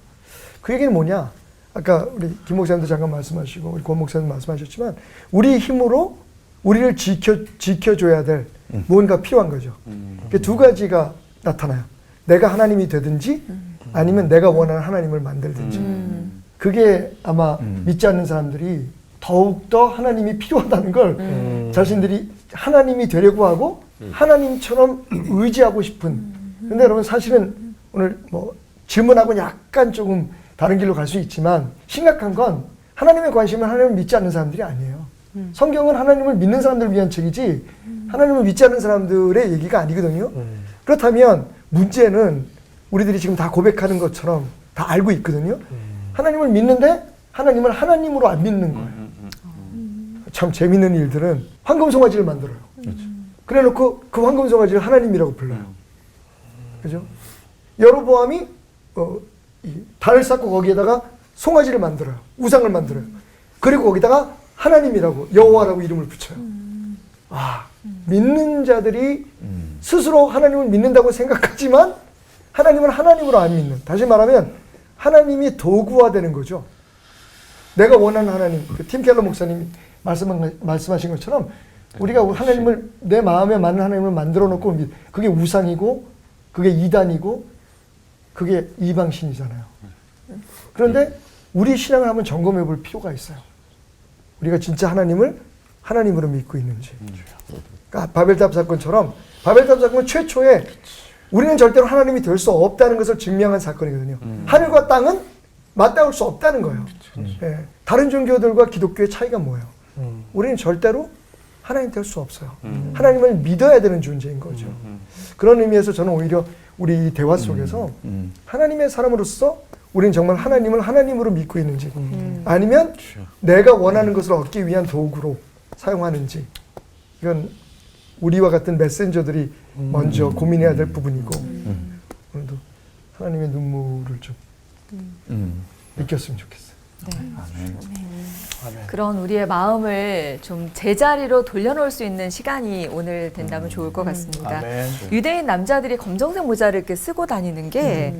그 얘기는 뭐냐? 아까 우리 김 목사님도 잠깐 말씀하시고 우리 권 목사님 말씀하셨지만 우리 힘으로 우리를 지켜줘야 될 무언가 필요한 거죠. 그 두 가지가 나타나요. 내가 하나님이 되든지 아니면 내가 원하는 하나님을 만들든지. 그게 아마 믿지 않는 사람들이 더욱더 하나님이 필요하다는 걸 자신들이 하나님이 되려고 하고 하나님처럼 의지하고 싶은. 근데 여러분 사실은 오늘 뭐 질문하고는 약간 조금 다른 길로 갈 수 있지만 심각한 건 하나님의 관심은 하나님을 믿지 않는 사람들이 아니에요. 성경은 하나님을 믿는 사람들을 위한 책이지 하나님을 믿지 않는 사람들의 얘기가 아니거든요. 그렇다면 문제는 우리들이 지금 다 고백하는 것처럼 다 알고 있거든요. 하나님을 믿는데 하나님을 하나님으로 안 믿는 거예요. 참 재밌는 일들은 황금송아지를 만들어요. 그래놓고 그 황금송아지를 하나님이라고 불러요. 그죠? 여로보암이 달을 쌓고 거기에다가 송아지를 만들어요. 우상을 만들어요. 그리고 거기다가 하나님이라고 여호와라고 이름을 붙여요. 믿는 자들이 스스로 하나님을 믿는다고 생각하지만 하나님은 하나님으로 안 믿는. 다시 말하면 하나님이 도구화되는 거죠. 내가 원하는 하나님. 팀 켈러 목사님이 말씀하신 것처럼 우리가 하나님을 내 마음에 맞는 하나님을 만들어 놓고 그게 우상이고 그게 이단이고 그게 이방신이잖아요. 그런데 우리 신앙을 한번 점검해 볼 필요가 있어요. 우리가 진짜 하나님을 하나님으로 믿고 있는지. 그러니까 바벨탑 사건처럼 바벨탑 사건 최초에 우리는 절대로 하나님이 될 수 없다는 것을 증명한 사건이거든요. 하늘과 땅은 맞닿을 수 없다는 거예요. 예. 다른 종교들과 기독교의 차이가 뭐예요? 우리는 절대로 하나님 될 수 없어요. 하나님을 믿어야 되는 존재인 거죠. 그런 의미에서 저는 오히려 우리 이 대화 속에서 하나님의 사람으로서 우리는 정말 하나님을 하나님으로 믿고 있는지 아니면 내가 원하는 것을 얻기 위한 도구로 사용하는지 이건 우리와 같은 메신저들이 먼저 고민해야 될 부분이고 오늘도 하나님의 눈물을 좀 느꼈으면 좋겠어요. 그런 우리의 마음을 좀 제자리로 돌려놓을 수 있는 시간이 오늘 된다면 좋을 것 같습니다. 유대인 남자들이 검정색 모자를 이렇게 쓰고 다니는 게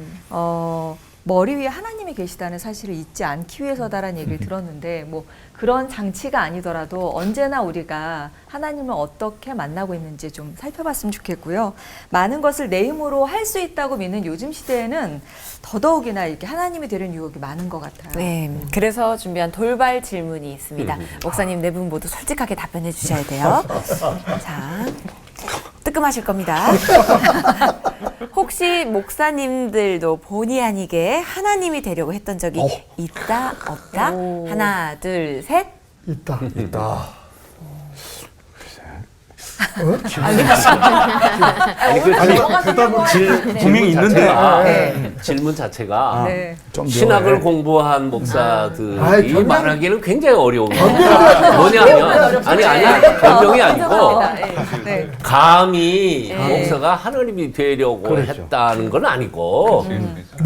머리 위에 하나님이 계시다는 사실을 잊지 않기 위해서다라는 얘기를 들었는데 뭐 그런 장치가 아니더라도 언제나 우리가 하나님을 어떻게 만나고 있는지 좀 살펴봤으면 좋겠고요. 많은 것을 내 힘으로 할 수 있다고 믿는 요즘 시대에는 더더욱이나 이렇게 하나님이 되는 유혹이 많은 것 같아요. 네, 그래서 준비한 돌발 질문이 있습니다. 목사님 네 분 모두 솔직하게 답변해 주셔야 돼요. 자, 뜨끔하실 겁니다. 혹시 목사님들도 본의 아니게 하나님이 되려고 했던 적이 있다, 없다? 하나, 둘, 셋. 있다. 분명히 있는데 질문 자체가 좀 신학을 묘해. 공부한 목사들이 변명- 말하기는 굉장히 어려운 거예요. 뭐냐면 변명이 아니고 감히 목사가 하나님이 되려고 했다는 건 아니고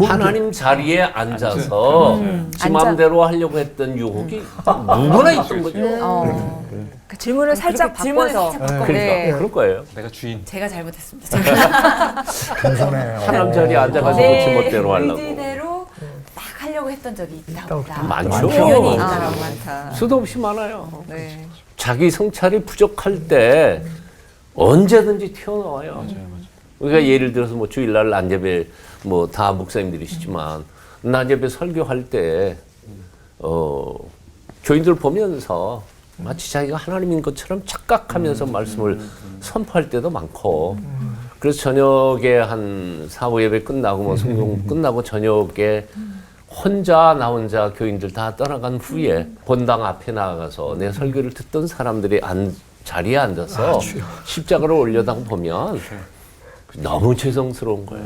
하나님 자리에 앉아서 지 마음대로 하려고 했던 유혹이 누구나 있던 거죠. 그 질문을 살짝 질문을 바꿔서 살짝 바꿔. 그러니까 네. 그럴 거예요. 내가 주인. 제가 잘못했습니다. 제가 겸손해요. 사람 자리에 앉아가지고 내 지멋대로 하려고. 의지대로 막 하려고 했던 적이 있다 보다. 많죠. 당연히 아, 있다라고. 많다. 수도 없이 많아요. 네. 자기 성찰이 부족할 때 언제든지 튀어나와요. 우리가 예를 들어서 뭐 주일날 낮예배 뭐 다 목사님들이시지만 낮예배 설교할 때 교인들 보면서 마치 자기가 하나님인 것처럼 착각하면서 말씀을 선포할 때도 많고 그래서 저녁에 한 사후 예배 끝나고 뭐 성경 끝나고 저녁에 나 혼자 교인들 다 떠나간 후에 본당 앞에 나가서 내 설교를 듣던 사람들이 자리에 앉아서 십자가를 올려다가 보면 너무 죄송스러운 거예요.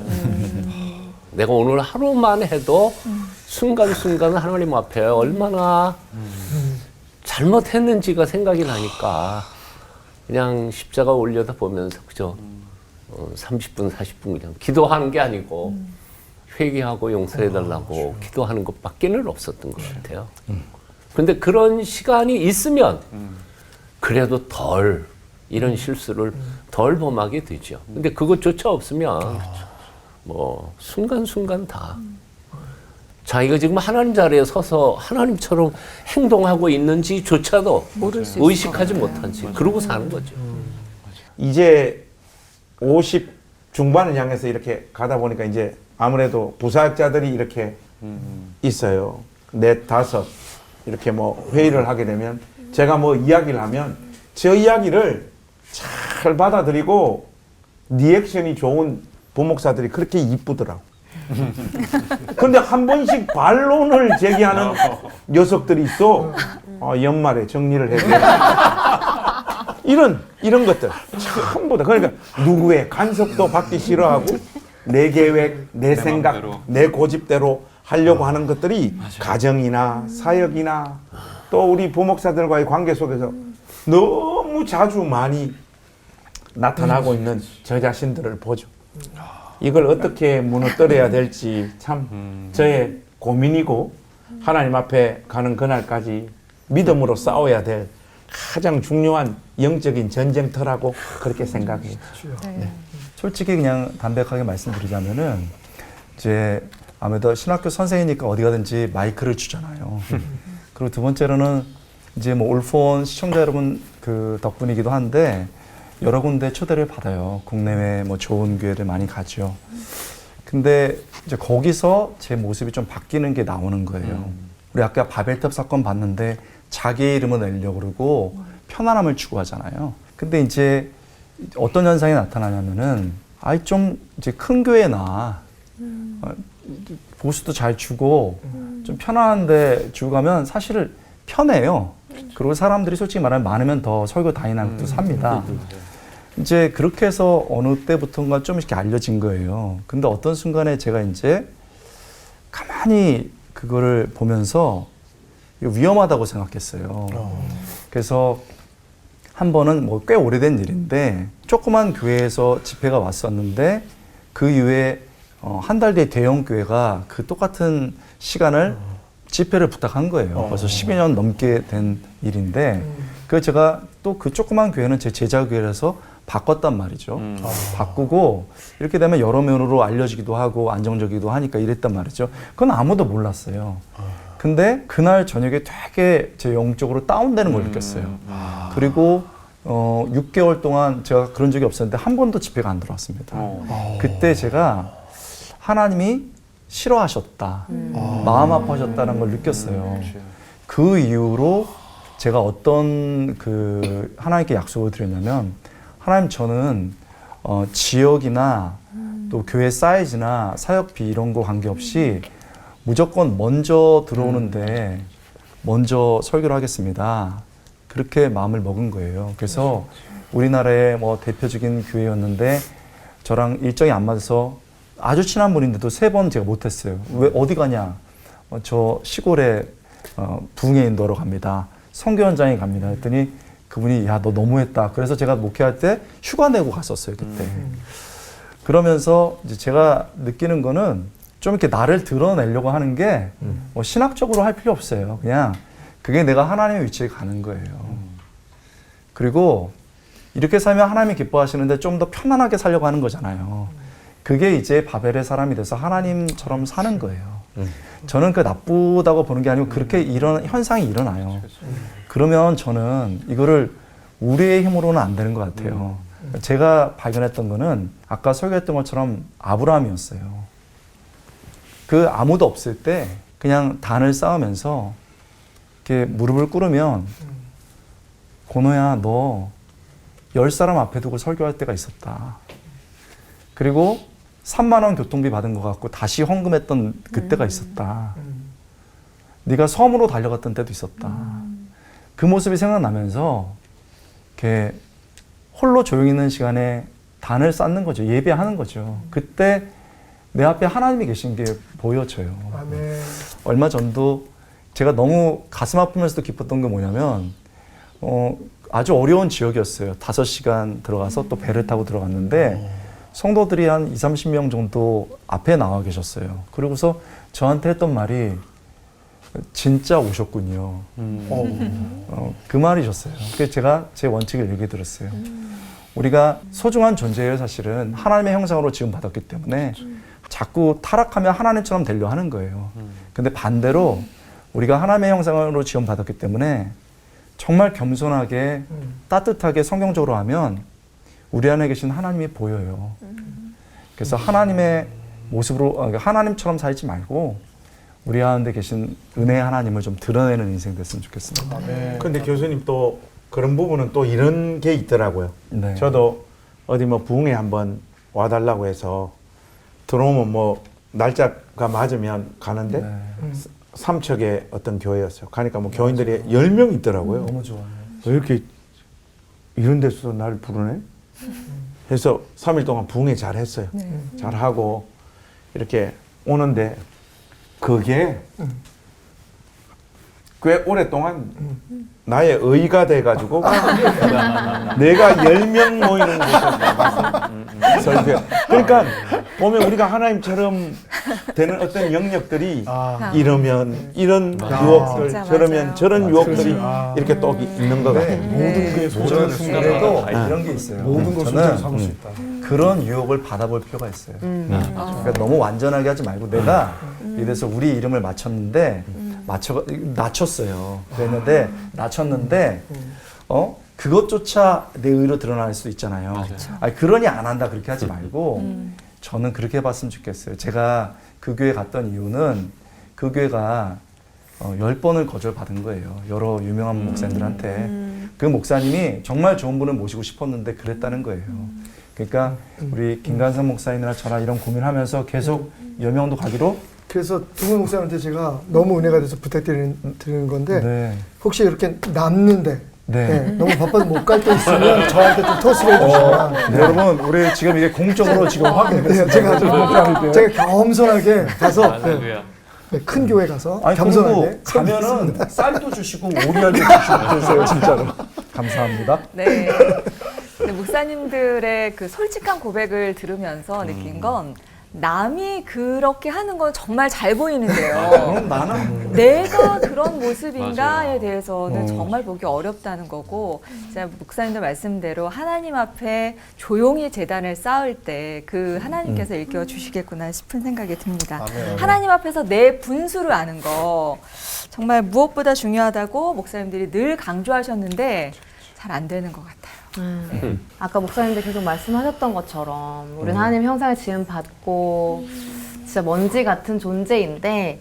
내가 오늘 하루만 해도 순간순간 하나님 앞에 얼마나 잘못했는지가 생각이 나니까 그냥 십자가 올려다 보면서 그저 30분, 40분 그냥 기도하는 게 아니고 회개하고 용서해달라고 기도하는 것밖에는 없었던 것 같아요. 그런데 그런 시간이 있으면 그래도 덜 이런 실수를 덜 범하게 되죠. 근데 그것조차 없으면 뭐 순간순간 다 자기가 지금 하나님 자리에 서서 하나님처럼 행동하고 있는지조차도 의식하지 못하지. 그러고 사는 거죠. 이제 50 중반을 향해서 이렇게 가다 보니까 이제 아무래도 부사역자들이 이렇게 있어요. 넷, 다섯 이렇게 뭐 회의를 하게 되면 제가 뭐 이야기를 하면 저 이야기를 잘 받아들이고 리액션이 좋은 부목사들이 그렇게 이쁘더라고. 근데 한 번씩 반론을 제기하는 녀석들이 있어. 연말에 정리를 해야 이런 것들 전부 다. 그러니까 누구의 간섭도 받기 싫어하고 내 계획, 내 생각, 맘대로. 내 고집대로 하려고 하는 것들이 가정이나 사역이나 또 우리 부목사들과의 관계 속에서 너무 자주 많이 나타나고 있는 저 자신들을 보죠. 이걸 어떻게 무너뜨려야 될지 참 저의 고민이고 하나님 앞에 가는 그날까지 믿음으로 싸워야 될 가장 중요한 영적인 전쟁터라고 그렇게 생각해요. 네. 솔직히 그냥 담백하게 말씀드리자면은 이제 아무래도 신학교 선생이니까 어디 가든지 마이크를 주잖아요. 그리고 두 번째로는 이제 뭐 올폰 시청자 여러분 그 덕분이기도 한데 여러 군데 초대를 받아요. 국내외 뭐 좋은 교회를 많이 가죠. 근데 이제 거기서 제 모습이 좀 바뀌는 게 나오는 거예요. 우리 아까 바벨탑 사건 봤는데 자기 이름을 내려고 그러고 편안함을 추구하잖아요. 근데 이제 어떤 현상이 나타나냐면은 아이 좀 이제 큰 교회나 보수도 잘 주고 좀 편안한데 주고 가면 사실 편해요. 그리고 사람들이 솔직히 말하면 많으면 더 설교 다니는 것도 삽니다. 이제 그렇게 해서 어느 때부터인가 좀 이렇게 알려진 거예요. 근데 어떤 순간에 제가 이제 가만히 그거를 보면서 위험하다고 생각했어요. 그래서 한 번은 뭐 꽤 오래된 일인데 조그만 교회에서 집회가 왔었는데 그 이후에 한 달 뒤에 대형 교회가 그 똑같은 시간을 집회를 부탁한 거예요. 벌써 12년 넘게 된 일인데 그래서 제가 또 그 조그만 교회는 제 제자 교회라서 바꿨단 말이죠. 바꾸고 이렇게 되면 여러 면으로 알려지기도 하고 안정적이기도 하니까 이랬단 말이죠. 그건 아무도 몰랐어요. 근데 그날 저녁에 되게 제 영적으로 다운되는 걸 느꼈어요. 그리고 6개월 동안 제가 그런 적이 없었는데 한 번도 집회가 안 들어왔습니다. 그때 제가 하나님이 싫어하셨다, 마음 아파하셨다는 걸 느꼈어요. 그 이후로 제가 어떤 그 하나님께 약속을 드렸냐면 하나님 저는 지역이나 또 교회 사이즈나 사역비 이런 거 관계없이 무조건 먼저 들어오는데 먼저 설교를 하겠습니다. 그렇게 마음을 먹은 거예요. 그래서 우리나라의 뭐 대표적인 교회였는데 저랑 일정이 안 맞아서 아주 친한 분인데도 3번 제가 못했어요. 왜 어디 가냐? 저 시골에 부흥회 인도하러 갑니다. 선교 현장에 갑니다. 했더니 그분이 야 너 너무했다. 그래서 제가 목회할 때 휴가 내고 갔었어요 그때. 그러면서 이제 제가 느끼는 거는 좀 이렇게 나를 드러내려고 하는 게 뭐 신학적으로 할 필요 없어요. 그냥 그게 내가 하나님의 위치에 가는 거예요. 그리고 이렇게 살면 하나님이 기뻐하시는데 좀 더 편안하게 살려고 하는 거잖아요. 그게 이제 바벨의 사람이 돼서 하나님처럼 사는 거예요. 저는 그 나쁘다고 보는 게 아니고 그렇게 이런 현상이 일어나요. 그러면 저는 이거를 우리의 힘으로는 안 되는 것 같아요. 제가 발견했던 거는 아까 설교했던 것처럼 아브라함이었어요. 그 아무도 없을 때 그냥 단을 쌓으면서 이렇게 무릎을 꿇으면 고노야 너 10사람 앞에 두고 설교할 때가 있었다. 그리고 3만 원 교통비 받은 것 같고 다시 헌금했던 그때가 있었다. 네가 섬으로 달려갔던 때도 있었다. 그 모습이 생각나면서 이렇게 홀로 조용히 있는 시간에 단을 쌓는 거죠. 예배하는 거죠. 그때 내 앞에 하나님이 계신 게 보여져요. 아멘. 얼마 전도 제가 너무 가슴 아프면서도 기뻤던 게 뭐냐면 아주 어려운 지역이었어요. 5시간 들어가서 또 배를 타고 들어갔는데 성도들이 한 20, 30명 정도 앞에 나와 계셨어요. 그리고서 저한테 했던 말이 진짜 오셨군요. 그 말이셨어요. 그래서 제가 제 원칙을 얘기 들었어요. 우리가 소중한 존재예요. 사실은 하나님의 형상으로 지금 받았기 때문에 자꾸 타락하면 하나님처럼 되려 하는 거예요. 근데 반대로 우리가 하나님의 형상으로 지금 받았기 때문에 정말 겸손하게 따뜻하게 성경적으로 하면 우리 안에 계신 하나님이 보여요. 그래서 하나님의 모습으로 하나님처럼 살지 말고 우리 가운데 계신 은혜의 하나님을 좀 드러내는 인생 됐으면 좋겠습니다. 근데 교수님 또 그런 부분은 또 이런 게 있더라고요. 네. 저도 어디 뭐 부흥회 한번 와달라고 해서 들어오면 뭐 날짜가 맞으면 가는데 네. 삼척의 어떤 교회였어요. 가니까 뭐 교인들이 10명 있더라고요. 너무 좋아요. 왜 이렇게 이런 데서 날 부르네? 해서 3일 동안 부흥회 잘 했어요. 잘 하고 이렇게 오는데 그게 꽤 오랫동안 나의 의가 돼가지고 내가 10명 모이는 곳에서 설교. 그러니까 보면 우리가 하나님처럼 되는 어떤 영역들이 이러면 이런 유혹들, 진짜 저러면 맞아요. 저런 유혹들이 이렇게 또 있는 것 같아요. 모든 게 소중한 순간에도 순간이다. 이런 게 있어요. 모든 걸 소중히 삼을 수 있다. 그런 유혹을 받아볼 필요가 있어요. 그러니까 너무 완전하게 하지 말고 내가 이래서 우리 이름을 맞췄는데 낮췄어요. 그랬는데 낮췄는데 그것조차 내 의로 드러날 수 있잖아요. 아니, 그러니 안 한다 그렇게 하지 말고 저는 그렇게 해봤으면 좋겠어요. 제가 그 교회 갔던 이유는 그 교회가 10번을 거절받은 거예요. 여러 유명한 목사님들한테. 그 목사님이 정말 좋은 분을 모시고 싶었는데 그랬다는 거예요. 그러니까 우리 김관성 목사님이나 저나 이런 고민하면서 계속 여명도 가기로. 그래서 두분 목사님한테 제가 너무 은혜가 돼서 부탁드리는 건데 네. 혹시 이렇게 남는데 네. 네, 너무 바빠서 못 갈 때 있으면 저한테 좀 토스를 해주시면 네, 여러분 우리 지금 이게 공적으로 지금 확인했습니다. 제가 겸손하게 가서 할렐루야. 큰 교회 가서 아니 겸손하게 그리고 가면은 쌀도 주시고 오리알도 주시고 그러세요 진짜로. 감사합니다. 네. 근데 목사님들의 그 솔직한 고백을 들으면서 느낀 건 남이 그렇게 하는 건 정말 잘 보이는데요. 그럼 나는 내가 그런 모습인가에 맞아요. 대해서는 정말 보기 어렵다는 거고, 진짜 목사님도 말씀대로 하나님 앞에 조용히 제단을 쌓을 때 그 하나님께서 일깨워 주시겠구나 싶은 생각이 듭니다. 하나님 앞에서 내 분수를 아는 거 정말 무엇보다 중요하다고 목사님들이 늘 강조하셨는데 잘 안 되는 것 같아요. 아까 목사님들 계속 말씀하셨던 것처럼 우리는 하나님 형상을 지음 받고 진짜 먼지 같은 존재인데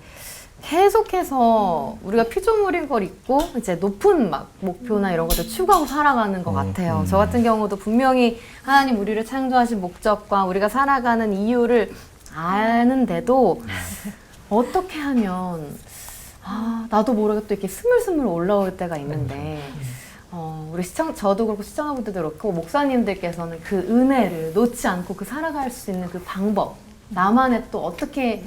계속해서 우리가 피조물인 걸 잊고 이제 높은 막 목표나 이런 것들 추구하고 살아가는 것 같아요. 저 같은 경우도 분명히 하나님 우리를 창조하신 목적과 우리가 살아가는 이유를 아는데도 어떻게 하면 나도 모르게 또 이렇게 스물스물 올라올 때가 있는데 우리 저도 그렇고 시청자분들도 그렇고 목사님들께서는 그 은혜를 놓지 않고 그 살아갈 수 있는 그 방법, 나만의 또 어떻게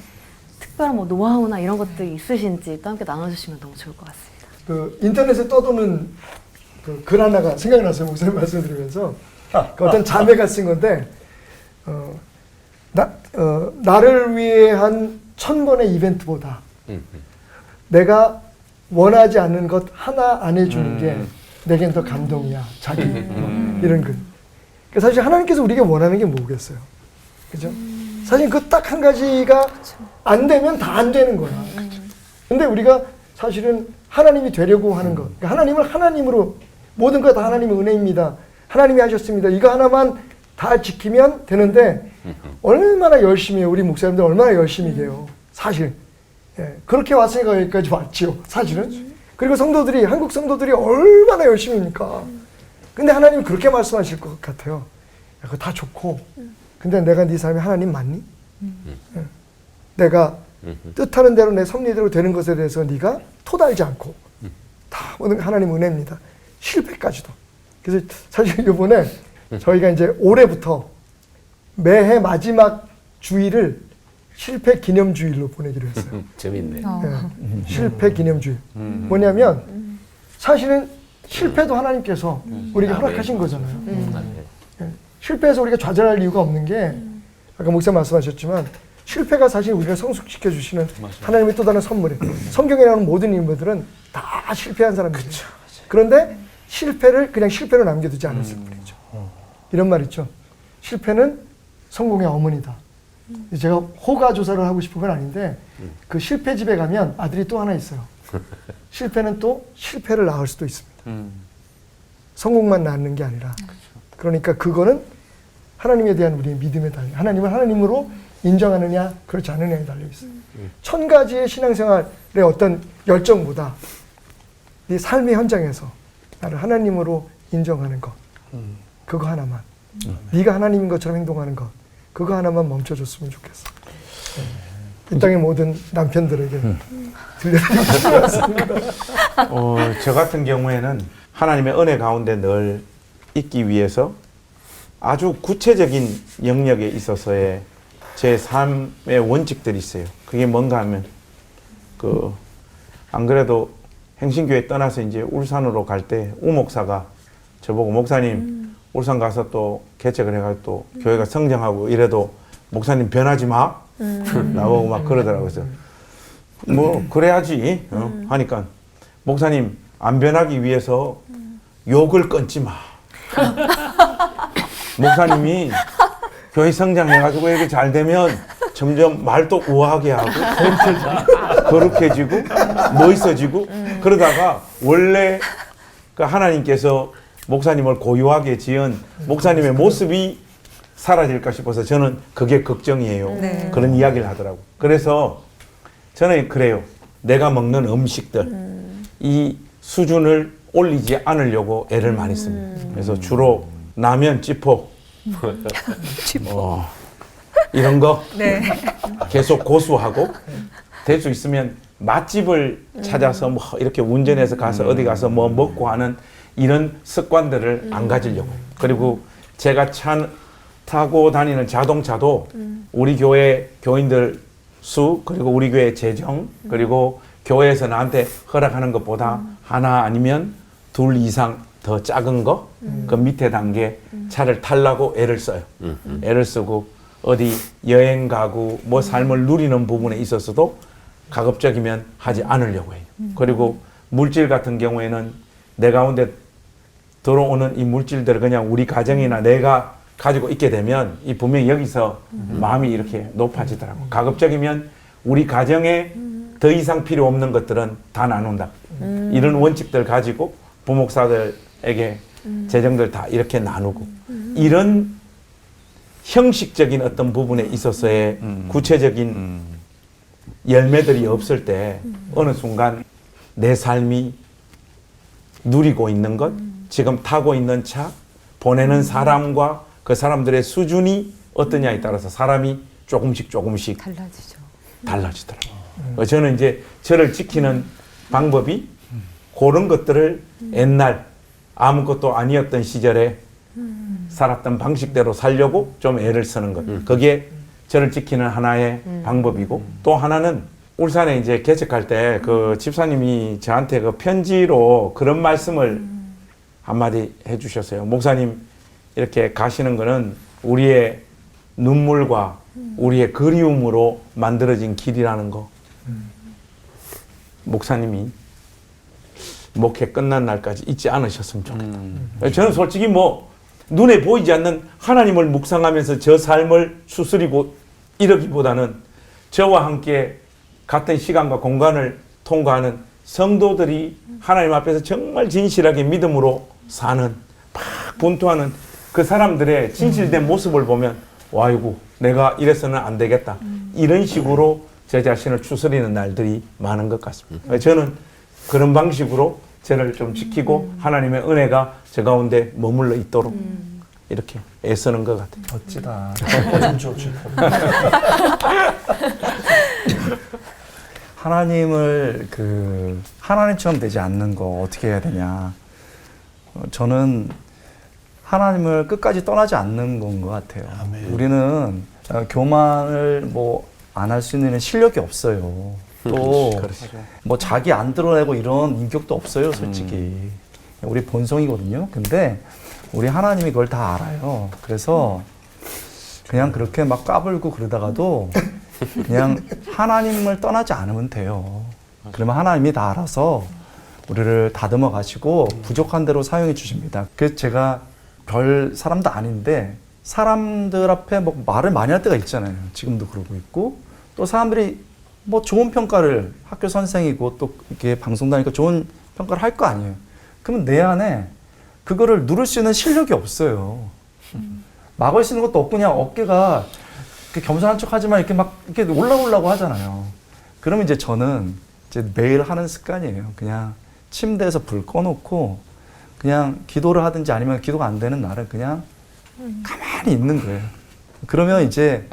특별한 뭐 노하우나 이런 것들이 있으신지 또 함께 나눠주시면 너무 좋을 것 같습니다. 그 인터넷에 떠도는 그 글 하나가 생각이 났어요. 목사님 말씀드리면서 그 어떤 자매가 쓴 건데 나를 위해 한 1000번의 이벤트보다 내가 원하지 않는 것 하나 안 해주는 게 내겐 더 감동이야. 자기 이런 글. 그러니까 사실 하나님께서 우리가 원하는 게 뭐겠어요? 그죠? 사실 그 딱 한 가지가 안 되면 다 안 되는 거야. 근데 우리가 사실은 하나님이 되려고 하는 것. 그러니까 하나님을 하나님으로 모든 것 다 하나님의 은혜입니다. 하나님이 하셨습니다. 이거 하나만 다 지키면 되는데 얼마나 열심히 해요. 우리 목사님들 얼마나 열심히 해요. 사실. 예, 그렇게 왔으니까 여기까지 왔죠. 사실은. 그리고 성도들이, 한국 성도들이 얼마나 열심히 합니까? 근데 하나님이 그렇게 말씀하실 것 같아요. 야, 그거 다 좋고. 근데 내가 네 삶에 하나님 맞니? 예. 내가 뜻하는 대로 내 섭리대로 되는 것에 대해서 네가 토달지 않고 다 모든 하나님 은혜입니다. 실패까지도. 그래서 사실 이번에 저희가 이제 올해부터 매해 마지막 주일을 실패 기념주일로 보내기로 했어요. 재밌네. 네. 실패 기념주일. 뭐냐면 사실은 실패도 하나님께서 우리에게 허락하신 거잖아요. 네. 실패해서 우리가 좌절할 이유가 없는 게 아까 목사 말씀하셨지만 실패가 사실 우리를 성숙시켜 주시는 하나님의 또 다른 선물이에요. 성경에 나오는 모든 인물들은 다 실패한 사람들이에요. 그런데 실패를 그냥 실패로 남겨두지 않았을 뿐이죠. 이런 말 있죠. 실패는 성공의 어머니다. 제가 호가 조사를 하고 싶은 건 아닌데 그 실패 집에 가면 아들이 또 하나 있어요. 실패는 또 실패를 낳을 수도 있습니다. 성공만 낳는 게 아니라. 그러니까 그거는 하나님에 대한 우리의 믿음에 달려. 하나님을 하나님으로 인정하느냐 그렇지 않느냐에 달려 있어요. 1000가지의 신앙생활의 어떤 열정보다 네 삶의 현장에서 나를 하나님으로 인정하는 것 그거 하나만 네가 하나님인 것처럼 행동하는 것 그거 하나만 멈춰줬으면 좋겠어. 이 땅의 모든 남편들에게 들려드리고 싶습니다. 저 같은 경우에는 하나님의 은혜 가운데 늘 있기 위해서 아주 구체적인 영역에 있어서의 제 삶의 원칙들이 있어요. 그게 뭔가 하면 안 그래도 행신교회 떠나서 이제 울산으로 갈 때 우목사가 저보고 목사님 울산 가서 또 개척을 해가지고 또 교회가 성장하고 이래도 목사님 변하지 마 나보고 막 그러더라고요. 그래서 뭐 그래야지 하니까 목사님 안 변하기 위해서 욕을 끊지 마. 목사님이 교회 성장해가지고 이렇게 잘 되면 점점 말도 우아하게 하고 거룩해지고 멋있어지고 그러다가 원래 그 하나님께서 목사님을 고유하게 지은 목사님의 모습이 사라질까 싶어서 저는 그게 걱정이에요. 네. 그런 이야기를 하더라고. 그래서 저는 그래요. 내가 먹는 음식들 이 수준을 올리지 않으려고 애를 많이 씁니다. 그래서 주로 라면, 찌포 이런 거 네. 계속 고수하고 될 수 있으면 맛집을 찾아서 뭐 이렇게 운전해서 가서 어디 가서 뭐 먹고 하는 이런 습관들을 안 가지려고. 그리고 제가 타고 다니는 자동차도 우리 교회 교인들 수 그리고 우리 교회 재정 그리고 교회에서 나한테 허락하는 것보다 하나 아니면 둘 이상 더 작은 거 그 밑에 단계 차를 타려고 애를 써요. 애를 쓰고 어디 여행 가고 뭐 삶을 누리는 부분에 있어서도 가급적이면 하지 않으려고 해요. 그리고 물질 같은 경우에는 내 가운데 들어오는 이 물질들을 그냥 우리 가정이나 내가 가지고 있게 되면 이 분명히 여기서 마음이 이렇게 높아지더라고. 가급적이면 우리 가정에 더 이상 필요 없는 것들은 다 나눈다. 이런 원칙들 가지고 부목사들에게 재정들 다 이렇게 나누고 이런 형식적인 어떤 부분에 있어서의 구체적인 열매들이 없을 때 어느 순간 내 삶이 누리고 있는 것, 지금 타고 있는 차, 보내는 사람과 그 사람들의 수준이 어떠냐에 따라서 사람이 조금씩 달라지더라고요. 저는 이제 저를 지키는 방법이 그런 것들을 옛날 아무것도 아니었던 시절에 살았던 방식대로 살려고 좀 애를 쓰는 것. 그게 저를 지키는 하나의 방법이고 또 하나는 울산에 이제 개척할 때 그 집사님이 저한테 그 편지로 그런 말씀을 한마디 해주셨어요. 목사님 이렇게 가시는 거는 우리의 눈물과 우리의 그리움으로 만들어진 길이라는 거. 목사님이 목회 끝난 날까지 잊지 않으셨으면 좋겠다. 저는 솔직히 뭐 눈에 보이지 않는 하나님을 묵상하면서 저 삶을 추스리고 이러기보다는 저와 함께 같은 시간과 공간을 통과하는 성도들이 하나님 앞에서 정말 진실하게 믿음으로 사는 막 분투하는 그 사람들의 진실된 모습을 보면 와이고 내가 이래서는 안 되겠다. 이런 식으로 제 자신을 추스리는 날들이 많은 것 같습니다. 저는 그런 방식으로 저를 좀 지키고 하나님의 은혜가 저 가운데 머물러 있도록 이렇게 애쓰는 것 같아요. 멋지다. 하나님을 하나님처럼 되지 않는 거 어떻게 해야 되냐? 저는 하나님을 끝까지 떠나지 않는 건 것 같아요. 아멘. 우리는 교만을 뭐 안 할 수 있는 실력이 없어요. 또 뭐 자기 안 드러내고 이런 인격도 없어요, 솔직히. 우리 본성이거든요. 근데 우리 하나님이 그걸 다 알아요. 그래서 그냥 그렇게 막 까불고 그러다가도 그냥 하나님을 떠나지 않으면 돼요. 그러면 하나님이 다 알아서 우리를 다듬어 가시고 부족한 대로 사용해 주십니다. 그래서 제가 별 사람도 아닌데 사람들 앞에 뭐 말을 많이 할 때가 있잖아요. 지금도 그러고 있고 또 사람들이 뭐 좋은 평가를 학교 선생이고 또 이렇게 방송 다니까 좋은 평가를 할 거 아니에요. 그러면 내 안에 그거를 누를 수 있는 실력이 없어요. 막을 수 있는 것도 없고 그냥 어깨가 이렇게 겸손한 척 하지만 이렇게 막 이렇게 올라오려고 하잖아요. 그러면 이제 저는 이제 매일 하는 습관이에요. 그냥 침대에서 불 꺼놓고 그냥 기도를 하든지 아니면 기도가 안 되는 날은 그냥 가만히 있는 거예요. 그러면 이제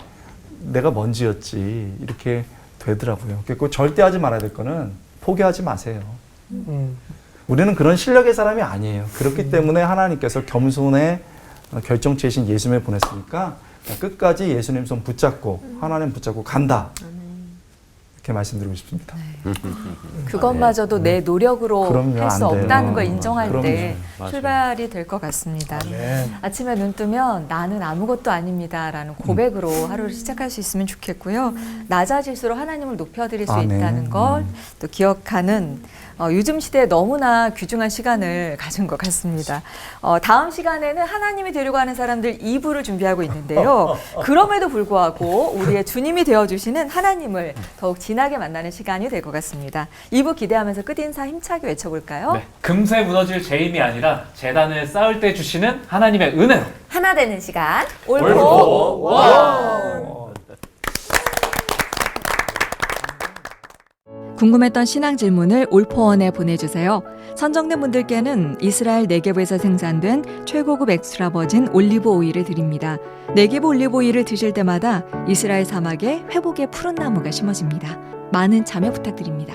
내가 먼지였지 이렇게 되더라고요. 그리고 절대 하지 말아야 될 거는 포기하지 마세요. 우리는 그런 실력의 사람이 아니에요. 그렇기 때문에 하나님께서 겸손의 결정체이신 예수님을 보냈으니까 끝까지 예수님 손 붙잡고 하나님 붙잡고 간다. 이렇게 말씀드리고 싶습니다. 그것마저도 내 노력으로 그럼요, 할 수 안 돼요. 없다는 걸 인정할 그럼요. 때 맞아요. 출발이 될 것 같습니다. 아멘. 아침에 눈 뜨면 나는 아무것도 아닙니다라는 고백으로 하루를 시작할 수 있으면 좋겠고요. 낮아질수록 하나님을 높여드릴 수 아멘. 있다는 걸 또 기억하는 요즘 시대에 너무나 귀중한 시간을 가진 것 같습니다. 다음 시간에는 하나님이 되려고 하는 사람들 2부를 준비하고 있는데요. 그럼에도 불구하고 우리의 주님이 되어주시는 하나님을 더욱 진하게 만나는 시간이 될 것 같습니다. 2부 기대하면서 끝인사 힘차게 외쳐볼까요? 네, 금세 무너질 죄임이 아니라 재단을 쌓을 때 주시는 하나님의 은혜로 하나 되는 시간 올포 원. 궁금했던 신앙 질문을 올포원에 보내주세요. 선정된 분들께는 이스라엘 네게브에서 생산된 최고급 엑스트라 버진 올리브 오일을 드립니다. 네게브 올리브 오일을 드실 때마다 이스라엘 사막에 회복의 푸른 나무가 심어집니다. 많은 참여 부탁드립니다.